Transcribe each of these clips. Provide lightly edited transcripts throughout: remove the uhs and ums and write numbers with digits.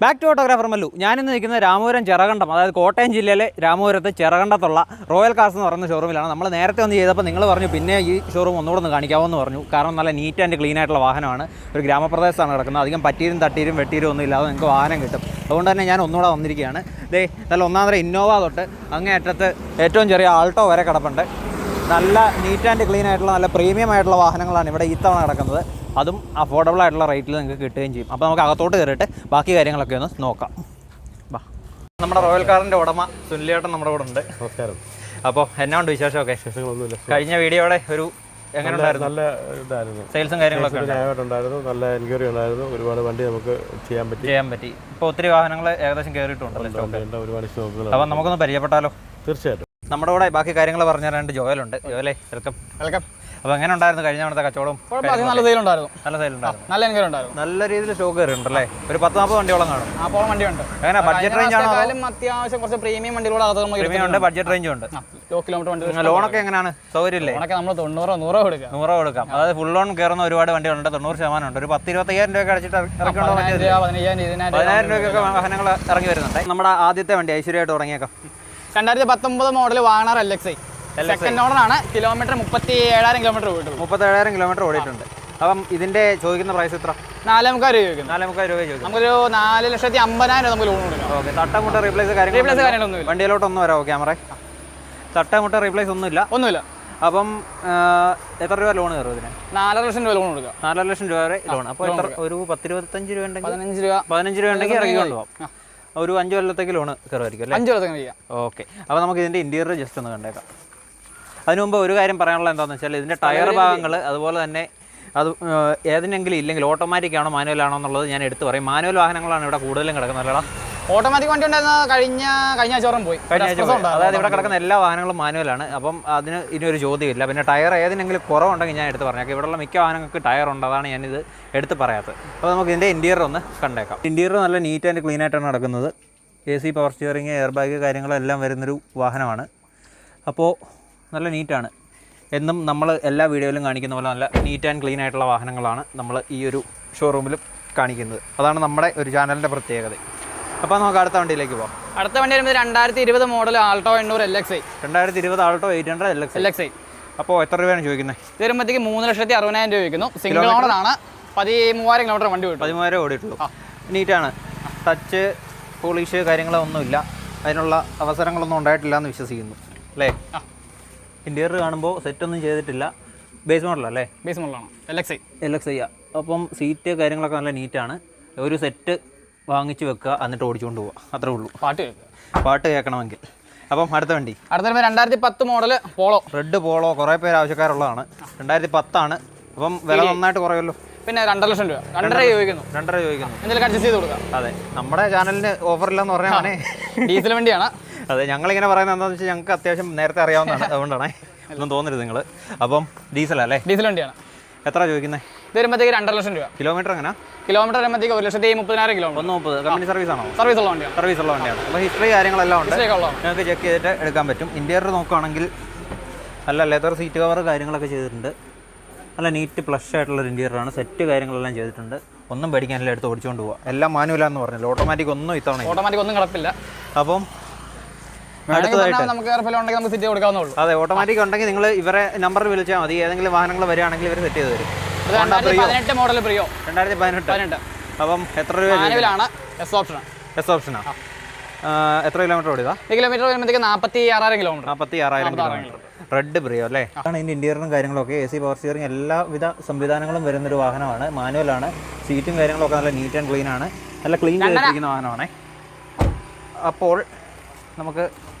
Back to ഓട്ടോഗ്രാഫർ Mallu. ഞാനിന്ന് നിൽക്കുന്നത് രാമപുരം ചിറകണ്ടം, അതായത് കോട്ടയം ജില്ലയിലെ രാമപുരത്ത് ചിറകണ്ടത്തുള്ള റോയൽ കാർസ് എന്ന് പറയുന്ന ഷോറൂമിലാണ്. നമ്മൾ നേരത്തെ ഒന്ന് ചെയ്തപ്പോൾ നിങ്ങൾ പറഞ്ഞു പിന്നെ ഈ ഷോറൂം ഒന്നുകൂടെ ഒന്ന് കാണിക്കാമെന്ന് പറഞ്ഞു. കാരണം നല്ല നീറ്റ് ആൻഡ് ക്ലീൻ ആയിട്ടുള്ള വാഹനമാണ്. ഒരു ഗ്രാമപ്രദേശത്താണ് കിടക്കുന്നത്. അധികം പറ്റീരും തട്ടീരും വെട്ടീരും ഒന്നും ഇല്ലാതെ നിങ്ങൾക്ക് വാഹനം കിട്ടും. അതുകൊണ്ട് തന്നെ ഞാൻ ഒന്നുകൂടെ വന്നിരിക്കുകയാണ്. ഇതേ നല്ല ഒന്നാമതര ഇന്നോവ തൊട്ട് അങ്ങേയറ്റത്ത് ഏറ്റവും ചെറിയ ആൾട്ടോ വരെ കിടപ്പുണ്ട്. നല്ല നീറ്റ് ആൻഡ് ക്ലീൻ ആയിട്ടുള്ള നല്ല പ്രീമിയം ആയിട്ടുള്ള വാഹനങ്ങളാണ് ഇവിടെ ഈ തവണ കിടക്കുന്നത്. അതും അഫോർഡബിൾ ആയിട്ടുള്ള റേറ്റിൽ നിങ്ങൾക്ക് കിട്ടുകയും ചെയ്യും. അപ്പോൾ നമുക്ക് അകത്തോട്ട് കയറിയിട്ട് ബാക്കി കാര്യങ്ങളൊക്കെ ഒന്ന് നോക്കാം. വാ, നമ്മുടെ റോയൽ കാറിൻ്റെ ഉടമ സുനിലേട്ടൻ നമ്മുടെ കൂടെ ഉണ്ട്. നമസ്കാരം. അപ്പോൾ എന്നാ ഉണ്ട് വിശേഷമൊക്കെ? വിശേഷങ്ങളൊന്നുമില്ല. കഴിഞ്ഞ വീഡിയോയുടെ ഒരു എങ്ങനെ ഉണ്ടായിരുന്നു? നല്ല ഇതായിരുന്നു, സെയിൽസും കാര്യങ്ങളൊക്കെ ഉണ്ടായിരുന്നു. നല്ല എൻക്വയറി ഉണ്ടായിരുന്നു. ഒരുപാട് വണ്ടി നമുക്ക് ചെയ്യാൻ പറ്റി. ഇപ്പോൾ ഒത്തിരി വാഹനങ്ങൾ ഏകദേശം കയറിയിട്ടുണ്ടല്ലോ. ഒരുപാട് സ്റ്റോക്കുകൾ. അപ്പോൾ നമുക്കൊന്ന് പരിചയപ്പെട്ടാലോ? തീർച്ചയായിട്ടും. നമ്മുടെ കൂടെ ബാക്കി കാര്യങ്ങൾ പറഞ്ഞു തരാണ്ട് ജോയലുണ്ട്. ജോയലേ, വെൽക്കം. അപ്പോൾ എങ്ങനെ ഉണ്ടായിരുന്നു കഴിഞ്ഞ തവണത്തെ കച്ചവടം? നല്ല സെയിലുണ്ടായിരുന്നു. നല്ല എൻക്വയറി ഉണ്ടായിരുന്നു. നല്ല രീതിയിൽ സ്റ്റോക്ക് കയറിയിട്ടുണ്ടല്ലേ? ഒരു 10-40 വണ്ടിയോളം കാണും. വണ്ടിയുണ്ട്. എങ്ങനെ ബഡ്ജറ്റ് റേഞ്ച് ആണോ? അത്യാവശ്യം കുറച്ച് പ്രീമിയം വണ്ടികൾ ഉണ്ട്, ബഡ്ജറ്റ് റേഞ്ചും ഉണ്ട്. ലോണൊക്കെ എങ്ങനെയാണ്? സൗകര്യമില്ലേ? നമ്മൾ 100 കൊടുക്കാം. അതായത് ഫുൾ ലോൺ കയറുന്ന ഒരുപാട് വണ്ടികളുണ്ട്. 90% ഉണ്ട്. ഒരു 10-25,000 രൂപ അടച്ചിട്ട് ഇറക്കേണ്ടോ? 15,000 രൂപയ്ക്കൊക്കെ വാഹനങ്ങൾ ഇറങ്ങി വരുന്നുണ്ട്. നമ്മുടെ ആദ്യത്തെ വണ്ടി ഐശ്വര്യമായിട്ട് തുടങ്ങിയേക്കാം. 2019 മോഡൽ വാഗണർ LXi. സെക്കൻഡ് ഓണറാണ്. കിലോമീറ്റർ 37,000 കിലോമീറ്റർ ഓടിയിട്ടുണ്ട്. 37,000 കിലോമീറ്റർ ഓടിയിട്ടുണ്ട്. അപ്പം ഇതിന്റെ ചോദിക്കുന്ന പ്രൈസ് എത്ര? 4,50,000 ചോദിക്കും. 4,50,000 രൂപ ചോദിക്കും. നമുക്കൊരു 4,50,000 നമുക്ക് ലോൺ കൊടുക്കാം. ഓക്കെ. തട്ടമുട്ട റീപ്ലേസ് കാര്യങ്ങളൊന്നും വണ്ടിയിലോട്ടൊന്നും വരാം. ക്യാമറ തട്ടമുട്ട റീപ്ലേസ് ഒന്നുമില്ല. അപ്പം എത്ര രൂപ ലോൺ കയറും ഇതിന്? 4 ലക്ഷം രൂപ ലോൺ കൊടുക്കാം. 4 ലക്ഷം രൂപ വരെ ലോൺ. അപ്പോൾ എത്ര? ഒരു 10-25 രൂപ ഉണ്ടെങ്കിൽ 15 രൂപ ഉണ്ടെങ്കിൽ ഇറങ്ങി കൊണ്ടുപോകാം. ഒരു 5 കൊല്ലത്തേക്ക് ലോൺ കയറുമായിരിക്കും അല്ലേ? 5 കൊല്ലത്തേക്ക് ചെയ്യാം. ഓക്കെ. അപ്പോൾ നമുക്ക് ഇതിൻ്റെ ഇൻറ്റീരിയർ ജസ്റ്റ് ഒന്ന് കണ്ടേക്കാം. അതിനു മുമ്പ് ഒരു കാര്യം പറയാനുള്ള എന്താണെന്ന് വെച്ചാൽ ഇതിൻ്റെ ടയർ ഭാഗങ്ങൾ, അതുപോലെ തന്നെ അത് ഏതിനെങ്കിലും ഇല്ലെങ്കിൽ ഓട്ടോമാറ്റിക് ആണോ മാനുവൽ ആണോ എന്നുള്ളത് ഞാൻ എടുത്ത് പറയും. മാനുവൽ വാഹനങ്ങളാണ് ഇവിടെ കൂടുതലും കിടക്കുന്നത് അല്ലടാ? ഓട്ടോമാറ്റിക് വണ്ടി ഉണ്ടായിരുന്ന കഴിഞ്ഞ ആഴ്ച പോയി. അതായത് ഇവിടെ കിടക്കുന്ന എല്ലാ വാഹനങ്ങളും മാനുവലാണ്. അപ്പം അതിന് ഇനിയൊരു ചോദ്യമില്ല. പിന്നെ ടയർ ഏതിനെങ്കിലും കുറവുണ്ടെങ്കിൽ ഞാൻ എടുത്ത് പറഞ്ഞേക്കാം. ഇവിടെയുള്ള മിക്ക വാഹനങ്ങൾക്ക് ടയർ ഉണ്ട്, അതാണ് ഞാനിത് എടുത്ത് പറയാത്തത്. അപ്പോൾ നമുക്ക് ഇതിൻ്റെ ഇൻറ്റീരിയർ ഒന്ന് കണ്ടേക്കാം. ഇൻറ്റീരിയർ നല്ല നീറ്റ് ആൻഡ് ക്ലീൻ ആയിട്ടാണ് നടക്കുന്നത്. AC, power steering, air bag കാര്യങ്ങളെല്ലാം വരുന്നൊരു വാഹനമാണ്. അപ്പോൾ നല്ല നീറ്റാണ്. എന്നും നമ്മൾ എല്ലാ വീഡിയോയിലും കാണിക്കുന്ന പോലെ നല്ല നീറ്റ് ആൻഡ് ക്ലീൻ ആയിട്ടുള്ള വാഹനങ്ങളാണ് നമ്മൾ ഈ ഒരു ഷോറൂമിലും കാണിക്കുന്നത്. അതാണ് നമ്മുടെ ഒരു ചാനലിൻ്റെ പ്രത്യേകത. അപ്പോൾ നമുക്ക് അടുത്ത വണ്ടിയിലേക്ക് പോകാം. അടുത്ത വണ്ടി വരുമ്പോൾ 2020 model Alto 800 LXi. 2020 Alto 800 LXi. അപ്പോൾ എത്ര രൂപയാണ് ചോദിക്കുന്നത്? ഇത് വരുമ്പോഴത്തേക്ക് 3,60,000 രൂപ ചോദിക്കുന്നു. സിംഗിൾ ഓണറാണ്. 13,000 കിലോമീറ്റർ വണ്ടി പോയിട്ടു. 13,000 ഓടിയിട്ടുള്ളൂ. നീറ്റാണ്. ടച്ച് പോളിഷ് കാര്യങ്ങളൊന്നുമില്ല. അതിനുള്ള അവസരങ്ങളൊന്നും ഉണ്ടായിട്ടില്ല എന്ന് വിശ്വസിക്കുന്നു അല്ലേ? ഇൻറ്റീരിയർ കാണുമ്പോൾ സെറ്റൊന്നും ചെയ്തിട്ടില്ല. ബേസ് മോഡലല്ലേ? ബേസ് മോഡലാണ്. LXi. അപ്പം സീറ്റ് കാര്യങ്ങളൊക്കെ നല്ല നീറ്റാണ്. ഒരു സെറ്റ് വാങ്ങിച്ച് വെക്കുക, എന്നിട്ട് ഓടിച്ചുകൊണ്ട് പോവുക, അത്രേ ഉള്ളൂ. പാട്ട് കേൾക്കണമെങ്കിൽ. അപ്പം അടുത്ത വണ്ടി 2010 മോഡൽ പോളോ. Red polo. കുറേ പേര് ആവശ്യക്കാരുള്ളതാണ്. 2010 ആണ്. അപ്പം വില നന്നായിട്ട് കുറയുമല്ലോ. പിന്നെ 2 ലക്ഷം രൂപ. 2.5 ചോദിക്കുന്നു. എന്തെങ്കിലും അഡ്ജസ്റ്റ് ചെയ്ത് കൊടുക്കാം. അതെ, നമ്മുടെ ചാനലിന് ഓഫറില്ലെന്ന് പറഞ്ഞാൽ ഡീസൽ വണ്ടിയാണ്. അതെ, ഞങ്ങളിങ്ങനെ പറയുന്നത് എന്താണെന്ന് വെച്ചാൽ ഞങ്ങൾക്ക് അത്യാവശ്യം നേരത്തെ അറിയാവുന്നതാണ്, അതുകൊണ്ടാണ്. ഒന്നും തോന്നരുത് നിങ്ങൾ. അപ്പം ഡീസലല്ലേ? ഡീസൽ വണ്ടിയാണ്. എത്ര ചോദിക്കുന്നത്? ഇത് വരുമ്പോഴത്തേക്ക് 2.5 ലക്ഷം രൂപ. കിലോമീറ്റർ എങ്ങനെ? കിലോമീറ്റർ വരുമ്പോഴത്തേക്ക് 1,30,000 കിലോമീറ്റർ. 130. കമ്പനി സർവീസ് ആണോ? സർവീസ് ഉള്ള വണ്ടിയാണ്. അപ്പോൾ ഹിസ്റ്ററി കാര്യങ്ങളെല്ലാം ഉണ്ട്, നിങ്ങൾക്ക് ചെക്ക് ചെയ്തിട്ട് എടുക്കാൻ പറ്റും. ഇൻറ്റീരിയർ നോക്കുകയാണെങ്കിൽ നല്ല ലെതർ സീറ്റ് കവർ കാര്യങ്ങളൊക്കെ ചെയ്തിട്ടുണ്ട്. നല്ല നീറ്റ് പ്ലഷ് ആയിട്ടുള്ളൊരു ഇൻറ്റീരിയറാണ്. സെറ്റ് കാര്യങ്ങളെല്ലാം ചെയ്തിട്ടുണ്ട്. ഒന്നും പേടിക്കാനില്ല, എടുത്ത് ഓടിച്ചുകൊണ്ട് പോവുക. എല്ലാം മാനുവലാന്ന് പറഞ്ഞല്ലോ. ഓട്ടോമാറ്റിക് ഒന്നും ഇത്തവണ ഒന്നും കിടപ്പില്ല. അപ്പം അടുത്തതായിട്ട് നമുക്ക് സെറ്റ് കൊടുക്കാവുന്നുള്ളൂ. അതെ, ഓട്ടോമാറ്റിക് ഉണ്ടെങ്കിൽ നിങ്ങൾ ഇവരെ നമ്പറിൽ വിളിച്ചാൽ മതി. ഏതെങ്കിലും വാഹനങ്ങൾ വരികയാണെങ്കിൽ ഇവർ സെറ്റ് ചെയ്ത് തരും. 2018 മോഡൽ പ്രിയോ. 2018. അപ്പം എത്ര രൂപ? എസ് ഓപ്ഷനാണ്. എത്ര കിലോമീറ്റർ ഓടിയതാ? കിലോമീറ്റർ വരുമ്പോഴത്തേക്ക് 46,000 കിലോമീറ്റർ. 46,000 കിലോമീറ്റർ. റെഡ് പ്രിയോ അല്ലേ? ആണ് ഇതിൻ്റെ ഇൻറ്റീരിയറും കാര്യങ്ങളൊക്കെ. AC, പവർ സ്റ്റിയറിംഗ് എല്ലാവിധ സംവിധാനങ്ങളും വരുന്നൊരു വാഹനമാണ്. മാനുവലാണ്. സീറ്റും കാര്യങ്ങളൊക്കെ നല്ല നീറ്റ് ആൻഡ് ക്ലീൻ ആണ്. നല്ല ക്ലീൻ ചെയ്തിരിക്കുന്ന വാഹനമാണ്. അപ്പോൾ നമുക്ക്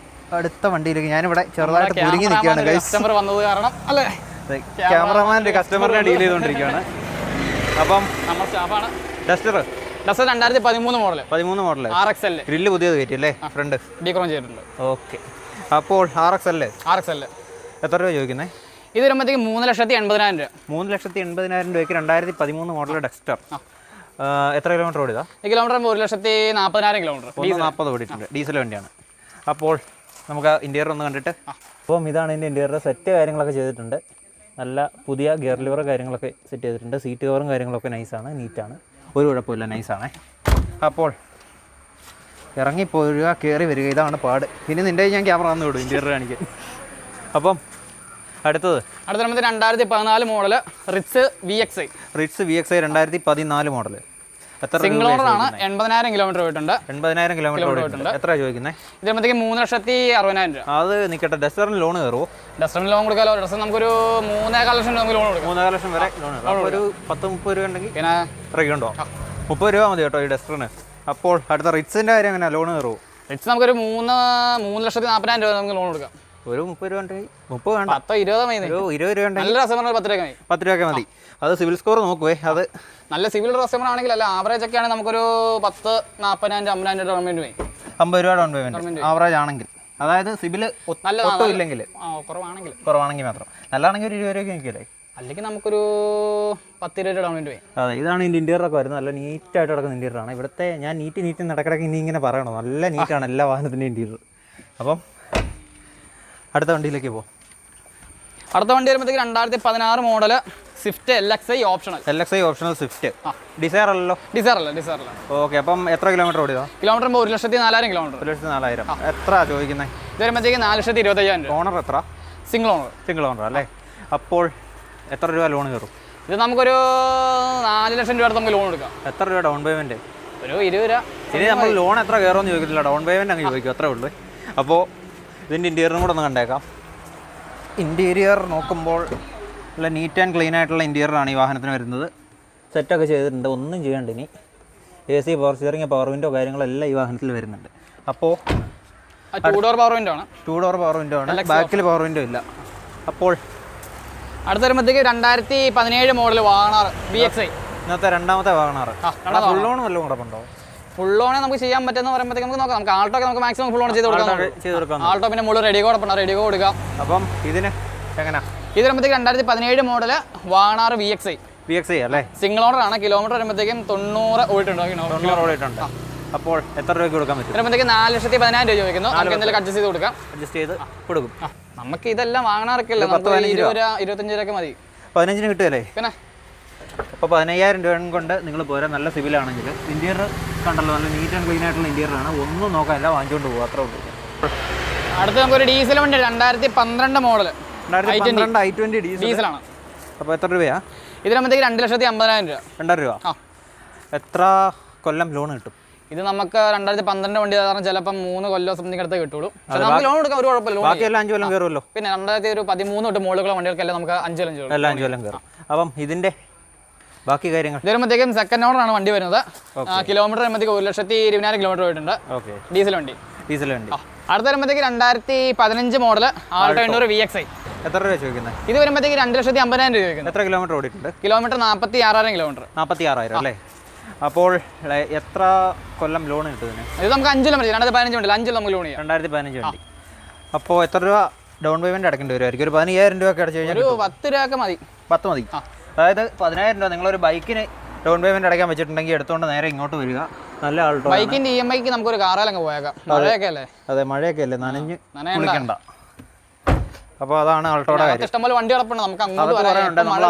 അടുത്ത വണ്ടിയിലേക്ക്. ഞാനിവിടെ ചെറുതായിട്ട് കുരുങ്ങി നിൽക്കുകയാണ്. കസ്റ്റമർ വന്നത് കാരണം അല്ലേ? ക്യാമറമാൻ്റെ കസ്റ്റമറിനെ ഡീൽ ചെയ്തുകൊണ്ടിരിക്കുകയാണ്. അപ്പം നമ്മുടെ സ്റ്റാഫാണ്. Duster 2013 model RXL. ഗ്രില്ല് പുതിയത് കയറ്റി അല്ലേ? ഫ്രണ്ട് ഡീക്രോം ചെയ്തിട്ടുണ്ട്. ഓക്കെ. അപ്പോൾ RXL എത്ര രൂപ ചോദിക്കുന്നത്? ഇത് വരുമ്പോഴത്തേക്ക് 3,80,000 രൂപ. 3,80,000 രൂപയ്ക്ക് 2013 മോഡൽ ഡസ്റ്റർ. എത്ര കിലോമീറ്റർ ഓടിയതാ? Kilometre 1,40,000 kilometre. 40 ഓടിയിട്ടുണ്ട്. ഡീസൽ വണ്ടിയാണ്. അപ്പോൾ നമുക്ക് ഇൻറ്റീരിയർ ഒന്ന് കണ്ടിട്ട്. അപ്പം ഇതാണ് ഇതിൻ്റെ ഇൻറ്റീരിയർ. സെറ്റ് കാര്യങ്ങളൊക്കെ ചെയ്തിട്ടുണ്ട്. നല്ല പുതിയ ഗിയർ ലിവർ കാര്യങ്ങളൊക്കെ സെറ്റ് ചെയ്തിട്ടുണ്ട്. സീറ്റ് കവറും കാര്യങ്ങളൊക്കെ നൈസാണ്, നീറ്റാണ്, ഒരു കുഴപ്പമില്ല, നൈസാണ്. അപ്പോൾ ഇറങ്ങിപ്പോരുക കയറി വരിക, ഇതാണ് പാട്. ഇനി നിൻ്റെ ഞാൻ ക്യാമറ വന്ന് വിടും ഇൻറ്റീരിയർ കാണിക്കാൻ. അപ്പം അടുത്തത് 2014 model Ritz VXi. Ritz VXi 2014 model. എത്ര സിംഗിൾ ഓണറാണ്. 80,000 കിലോമീറ്റർ പോയിട്ടുണ്ട്. 80,000 കിലോമീറ്റർ പോയിട്ടുണ്ട്. എത്ര ചോദിക്കുന്നത്? ഇതിനുമ്പോഴത്തേക്ക് 3,60,000 രൂപ. അത് നിൽക്കട്ടെ. ഡസ്റ്ററിന് ലോൺ കയറുമോ? ഡസ്റ്ററിന് ലോൺ കൊടുക്കാമല്ലോ. ഡസ്റ്റർ നമുക്കൊരു 3.25 ലക്ഷം രൂപ ലോൺ കൊടുക്കാം. 3.5 ലക്ഷം വരെ ലോൺ കയറും. അപ്പോൾ ഒരു 10-30 രൂപ ഉണ്ടെങ്കിൽ പിന്നെ ഇറക്കി ഉണ്ടോ? 30 രൂപ മതി കേട്ടോ ഈ ഡസ്റ്ററിന്. അപ്പോൾ അടുത്ത റിറ്റ്സിൻ്റെ കാര്യം എങ്ങനെയാണ്? ലോൺ കയറുമോ? റിറ്റ്സ് നമുക്കൊരു 3,40,000 രൂപ നമുക്ക് ലോൺ കൊടുക്കാം. ഒരു 30 രൂപ ഉണ്ടെങ്കിൽ 30 വേണ്ട, 10-20 മതി. ഒരു 20 രൂപ ഉണ്ടെങ്കിൽ നല്ല കസ്റ്റമർ 10 രൂപ മതി. 10 രൂപയൊക്കെ മതി. അത് സിവിൽ സ്കോർ നോക്കുവേ. അത് നല്ല സിവിൽ കസ്റ്റമർ ആണെങ്കിൽ അല്ല ആവറേജ് ഒക്കെ ആണെങ്കിൽ നമുക്കൊരു 10,40,000 50,000 ഡൗൺ പേയ്മെന്റ് മതി. 50 രൂപ ഡൗൺ പേയ്മെന്റ് ആവറേജ് ആണെങ്കിൽ. അതായത് സിവിൽ ഒട്ടും ഇല്ലെങ്കിൽ, കുറവാണെങ്കിൽ മാത്രം. നല്ലതാണെങ്കിൽ ഒരു 20 രൂപയ്ക്ക് നിൽക്കില്ലേ? അല്ലെങ്കിൽ നമുക്കൊരു 10 രൂപ ഡൗൺ പേയ്മെന്റ് മതി. അതെ, ഇതാണ് ഇതിൻ്റെ ഇൻറ്റീരിയറൊക്കെ വരുന്നത്. നല്ല നീറ്റായിട്ട് കിടക്കുന്ന ഇൻറ്റീരിയറാണ്. ഇവിടുത്തെ ഞാൻ നീറ്റ് നടക്കിടയ്ക്ക് ഇനി ഇങ്ങനെ പറയണോ, നല്ല നീറ്റാണ് എല്ലാ വാഹനത്തിൻ്റെ ഇൻറ്റീരിയർ. അപ്പം അടുത്ത വണ്ടിയിലേക്ക് പോകും. അടുത്ത വണ്ടി വരുമ്പോഴത്തേക്ക് 2016 model Swift LXi optional. LXi optional Swift. Dzire അല്ലല്ലോ? ഡിസയർ അല്ല. ഓക്കെ. അപ്പം എത്ര കിലോമീറ്റർ ഓടിയതാ? Kilometre 1,04,000 kilometre. 1,04,000. എത്ര ചോദിക്കുന്നത്? ഇത് വരുമ്പോഴത്തേക്ക് 4,25,000 രൂപ. ഓണർ എത്ര? സിംഗിൾ ഓണർ അല്ലേ? അപ്പോൾ എത്ര രൂപ ലോൺ കയറും? ഇത് നമുക്കൊരു 4 ലക്ഷം രൂപ നമുക്ക് ലോൺ എടുക്കാം. എത്ര രൂപ ഡൗൺ പേയ്മെൻറ്റ്? ഒരു 20 രൂപ. ഇനി നമ്മൾ ലോൺ എത്ര കയറുമെന്ന് ചോദിക്കുന്നില്ല, ഡൗൺ പേയ്മെൻറ്റ് അങ്ങ് ചോദിക്കും, അത്രേ ഉള്ളൂ. അപ്പോൾ ഇതിൻ്റെ ഇൻറ്റീരിയറും കൂടെ ഒന്ന് കണ്ടേക്കാം. ഇൻറ്റീരിയർ നോക്കുമ്പോൾ നല്ല നീറ്റ് ആൻഡ് ക്ലീൻ ആയിട്ടുള്ള ഇൻറ്റീരിയറാണ് ഈ വാഹനത്തിന് വരുന്നത്. സെറ്റൊക്കെ ചെയ്തിട്ടുണ്ട്, ഒന്നും ചെയ്യണ്ട. ഇനി AC, power steering, power window കാര്യങ്ങളെല്ലാം ഈ വാഹനത്തിൽ വരുന്നുണ്ട്. അപ്പോൾ 2 ഡോർ പവർ വിൻഡോ ആണ്. 2 ഡോർ പവർ വിൻഡോ ആണ്. ബാക്കിൽ പവർ വിൻഡോ ഇല്ല. അപ്പോൾ അടുത്ത വരുമ്പോഴത്തേക്ക് 2017 മോഡൽ വാഗണർ VXi. ഇന്നത്തെ രണ്ടാമത്തെ വാഗണർ. ഫുൾ ലോൺ വല്ലതും കിടപ്പുണ്ടോ? ഫുൾ ലോൺ നമുക്ക് ചെയ്യാൻ പറ്റുന്ന പറയുമ്പോഴത്തേക്ക് നമുക്ക് നോക്കാം. നമുക്ക് ആൾട്ടോ ഒക്കെ നമുക്ക് മാക്സിമം ഫുൾ ലോൺ ചെയ്ത് കൊടുക്കാം. ആൾട്ടോ പിന്നെ മുകളിൽ റെഡിയോ കൊടുക്കാം. അപ്പം ഇതിന് എങ്ങനെയാ? ഇത് വരുമ്പോഴത്തേക്ക് 2017 മോഡൽ വാഗണർ VXi അല്ലേ? സിംഗിൾ ഓണർ ആണ്. കിലോമീറ്റർ വരുമ്പോഴത്തേക്കും 90 ഓടിയിട്ടുണ്ട്. അപ്പോൾ എത്ര രൂപയ്ക്ക് കൊടുക്കാൻ പറ്റും? വരുമ്പോഴത്തേക്ക് 4,10,000 രൂപ ചോദിക്കുന്നു. നമുക്ക് എന്തെങ്കിലും അഡ്ജസ്റ്റ് ചെയ്ത് കൊടുക്കാം. കൊടുക്കും. നമുക്ക് ഇതെല്ലാം വാങ്ങാറൊക്കെ അല്ലേ, 25 രൂപ മതി. 15 കിട്ടുമല്ലേ? പിന്നെ അപ്പോൾ 15,000 രൂപ കൊണ്ട് നിങ്ങൾ പോരാ. നല്ല സിവിലാണെങ്കിൽ ഇൻറ്റീരിയർ കണ്ടല്ലോ, നല്ല നീറ്റ് ആൻഡ് ക്ലീൻ ആയിട്ടുള്ള ഇൻറ്റീരിയറാണ്. ഒന്നും നോക്കാനില്ല, വാങ്ങിച്ചുകൊണ്ട് പോകും, അത്രേ ഉള്ളൂ. അടുത്ത് നമുക്കൊരു ഡീസൽ വണ്ടി 2012 മോഡൽ 2012 i20 ഡീസലാണ്. അപ്പോൾ എത്ര രൂപയാ? ഇതിനാകുമ്പോഴത്തേക്ക് 2,50,000 രൂപ. 2,000 രൂപ. എത്ര കൊല്ലം ലോൺ കിട്ടും? ഇത് നമുക്ക് 2012 വണ്ടി കാരണം ചിലപ്പോൾ 3 കൊല്ലം സംതിങ് അടുത്ത് കിട്ടുള്ളൂ. നമുക്ക് ലോൺ എടുക്കാൻ ഒരു കുഴപ്പമില്ല. ബാക്കിയെല്ലാം 5 കൊല്ലം കയറുമല്ലോ. പിന്നെ 2013 തൊട്ട് മുകളിലുള്ള വണ്ടികൾക്കെല്ലാം നമുക്ക് 5 കൊല്ലം എല്ലാം 5 കൊല്ലം കയറും. അപ്പം ഇതിൻ്റെ ബാക്കി കാര്യങ്ങൾ വരുമ്പോഴത്തേക്കും സെക്കൻഡ് ഓണറാണ് വണ്ടി വരുന്നത്. കിലോമീറ്റർ വരുമ്പോഴത്തേക്ക് 1,20,000 കിലോമീറ്റർ പോയിട്ടുണ്ട്. ഡീസൽ വണ്ടി. അടുത്ത വരുമ്പോഴത്തേക്ക് 2015 മോഡൽ ആൾട്ടോ 800 VXi. എത്ര രൂപ ചോദിക്കുന്നത്? ഇത് വരുമ്പോഴത്തേക്ക് 2,50,000 രൂപ ചോദിക്കുന്നത്. എത്ര കിലോമീറ്റർ ഓടിയിട്ടുണ്ട്? Kilometre 46,000 kilometre. 46,000 അല്ലേ? അപ്പോൾ എത്ര കൊല്ലം ലോൺ കിട്ടുന്നതിന്? ഇത് നമുക്ക് 5 കൊല്ലം മതി. 2015 വണ്ടി 5 നമുക്ക് ലോൺ ചെയ്യാം. 2015 വണ്ടി. അപ്പോൾ എത്ര രൂപ ഡൗൺ പേയ്മെൻറ്റ് അടക്കേണ്ടി വരുമായിരിക്കും? ഒരു 15,000 രൂപ ഒക്കെ അടച്ചു കഴിഞ്ഞാൽ ഒരു 10 രൂപ മതി. 10 മതി. അതായത് 10,000 രൂപ നിങ്ങളൊരു ബൈക്കിന് ഡൗൺ പേയ്മെൻറ്റ് അടയ്ക്കാൻ വെച്ചിട്ടുണ്ടെങ്കിൽ എടുത്തുകൊണ്ട് നേരെ ഇങ്ങോട്ട് വരിക. നല്ല ആൾട്ടോ. ബൈക്കിൻ്റെ EMIക്ക് നമുക്കൊരു കാറിലങ്ങ് പോയേക്കാം. മഴയൊക്കെ അല്ലേ? അതെ, മഴയൊക്കെ അല്ലേ, നനഞ്ഞ് കുളിക്കണ്ട. അപ്പോൾ അതാണ് ആൾട്ടോയുടെ കാര്യം. ഇഷ്ടംപോലെ വണ്ടി കിടപ്പുണ്ട്. നമുക്ക് അങ്ങോട്ട് പറയാനുണ്ട്. നമ്മൾ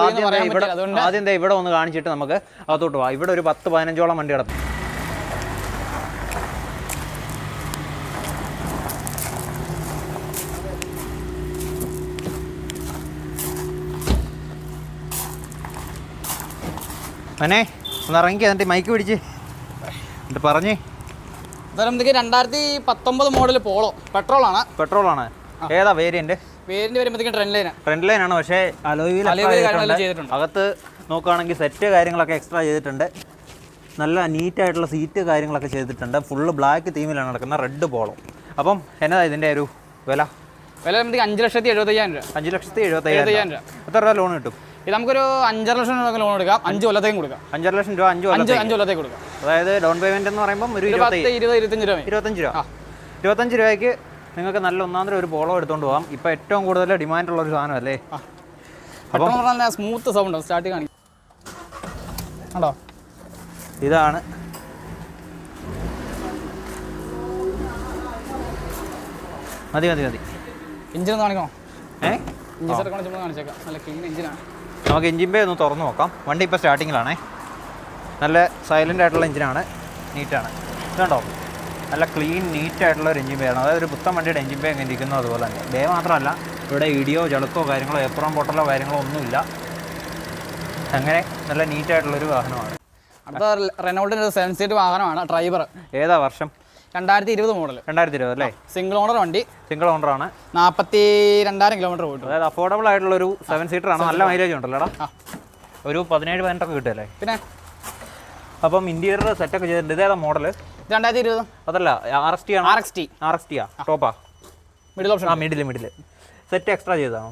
ആദ്യം ഇവിടെ ഒന്ന് കാണിച്ചിട്ട് നമുക്ക് അകത്തോട്ട് പോവാം. ഇവിടെ ഒരു 10-15ഓളം വണ്ടി കിടക്കും. മനെ ഒന്ന് ഇറങ്ങി എന്നിട്ട് മൈക്ക് പിടിച്ച് എന്നിട്ട് പറഞ്ഞേ. നമുക്ക് 2019 മോഡൽ പോളോ പെട്രോളാണ്. ഏതാ വേരിയന്റ്? വരുമ്പോഴത്തേക്കും ട്രെൻഡ് ലൈൻ ആണ്. പക്ഷേ അലോയിൽ അകത്ത് നോക്കുകയാണെങ്കിൽ സെറ്റ് കാര്യങ്ങളൊക്കെ എക്സ്ട്രാ ചെയ്തിട്ടുണ്ട്. നല്ല നീറ്റായിട്ടുള്ള സീറ്റ് കാര്യങ്ങളൊക്കെ ചെയ്തിട്ടുണ്ട്. ഫുള്ള് ബ്ലാക്ക് തീമിലാണ് നടക്കുന്ന റെഡ് പോളോ. അപ്പം എന്നതാ ഇതിൻ്റെ ഒരു വില? 5,75,000 രൂപ. 5,75,000 രൂപ. എത്ര രൂപ ലോൺ കിട്ടും? ഇത് നമുക്കൊരു 5 ലക്ഷം രൂപ ലോൺ എടുക്കാം. 5 കൊല്ലത്തേക്കും കൊടുക്കാം. 5 ലക്ഷം രൂപ 5 കൊല്ലത്തേക്ക് കൊടുക്കാം. അതായത് ഡൗൺ പേയ്മെന്റ് എന്ന് പറയുമ്പോൾ ഒരു 25 രൂപയ്ക്ക് നിങ്ങൾക്ക് നല്ല ഒന്നാന്തരം ഒരു പോളോ എടുത്തുകൊണ്ട് പോകാം. ഇപ്പം ഏറ്റവും കൂടുതൽ ഡിമാൻഡുള്ള ഒരു സാധനം അല്ലേ? അപ്പം സ്മൂത്ത് സൗണ്ട് സ്റ്റാർട്ട് കാണിക്കും. ഇതാണ് മതി. എഞ്ചിൻ കാണിക്കണോ? കാണിച്ചേക്കാം. നല്ല ക്ലീൻ എഞ്ചിനാണ്. നമുക്ക് എഞ്ചിൻ ബേ ഒന്ന് തുറന്ന് നോക്കാം. വണ്ടി ഇപ്പോൾ സ്റ്റാർട്ടിങ്ങിലാണേ. നല്ല സൈലൻ്റ് ആയിട്ടുള്ള എഞ്ചിനാണ്, നീറ്റാണ്. ഇതുണ്ടോ? നല്ല ക്ലീൻ നീറ്റ് ആയിട്ടുള്ള ഒരു എഞ്ചിൻ ബേ ആണ്. അതായത് ഒരു പുത്തൻ വണ്ടിയുടെ എഞ്ചിൻ ബേ എങ്ങനെ ഇരിക്കുന്നു അതുപോലെ തന്നെ. ബേ മാത്രമല്ല, ഇവിടെ ഇടിയോ ചളുക്കോ കാര്യങ്ങളോ എപ്പുറം പൊട്ടലോ കാര്യങ്ങളോ ഒന്നുമില്ല. അങ്ങനെ നല്ല നീറ്റായിട്ടുള്ളൊരു വാഹനമാണ്. അടുത്ത റെനോൾട്ടിൻ്റെ 7 സീറ്റ് വാഹനമാണ്. ഡ്രൈവർ ഏതാ വർഷം? 2020 മോഡൽ. 2020 അല്ലേ? സിംഗിൾ ഓണർ വണ്ടി. സിംഗിൾ ഓണറാണ്. 42,000 കിലോമീറ്റർ പോയിട്ട്. അതായത് അഫോർഡബിൾ ആയിട്ടുള്ളൊരു 7 സീറ്ററാണ്. നല്ല മൈലേജ് ഉണ്ടല്ലോ. ഒരു 17-18 കിട്ടുമല്ലേ? പിന്നെ അപ്പം ഇന്റീരിയർ സെറ്റൊക്കെ ചെയ്തിട്ടുണ്ട്. ഇതേതാ മോഡൽ? 2020. അതല്ല, RXT ആണ്. RXT ടോപ്പാ? Middle option. Middle seat extra ചെയ്തതാണോ?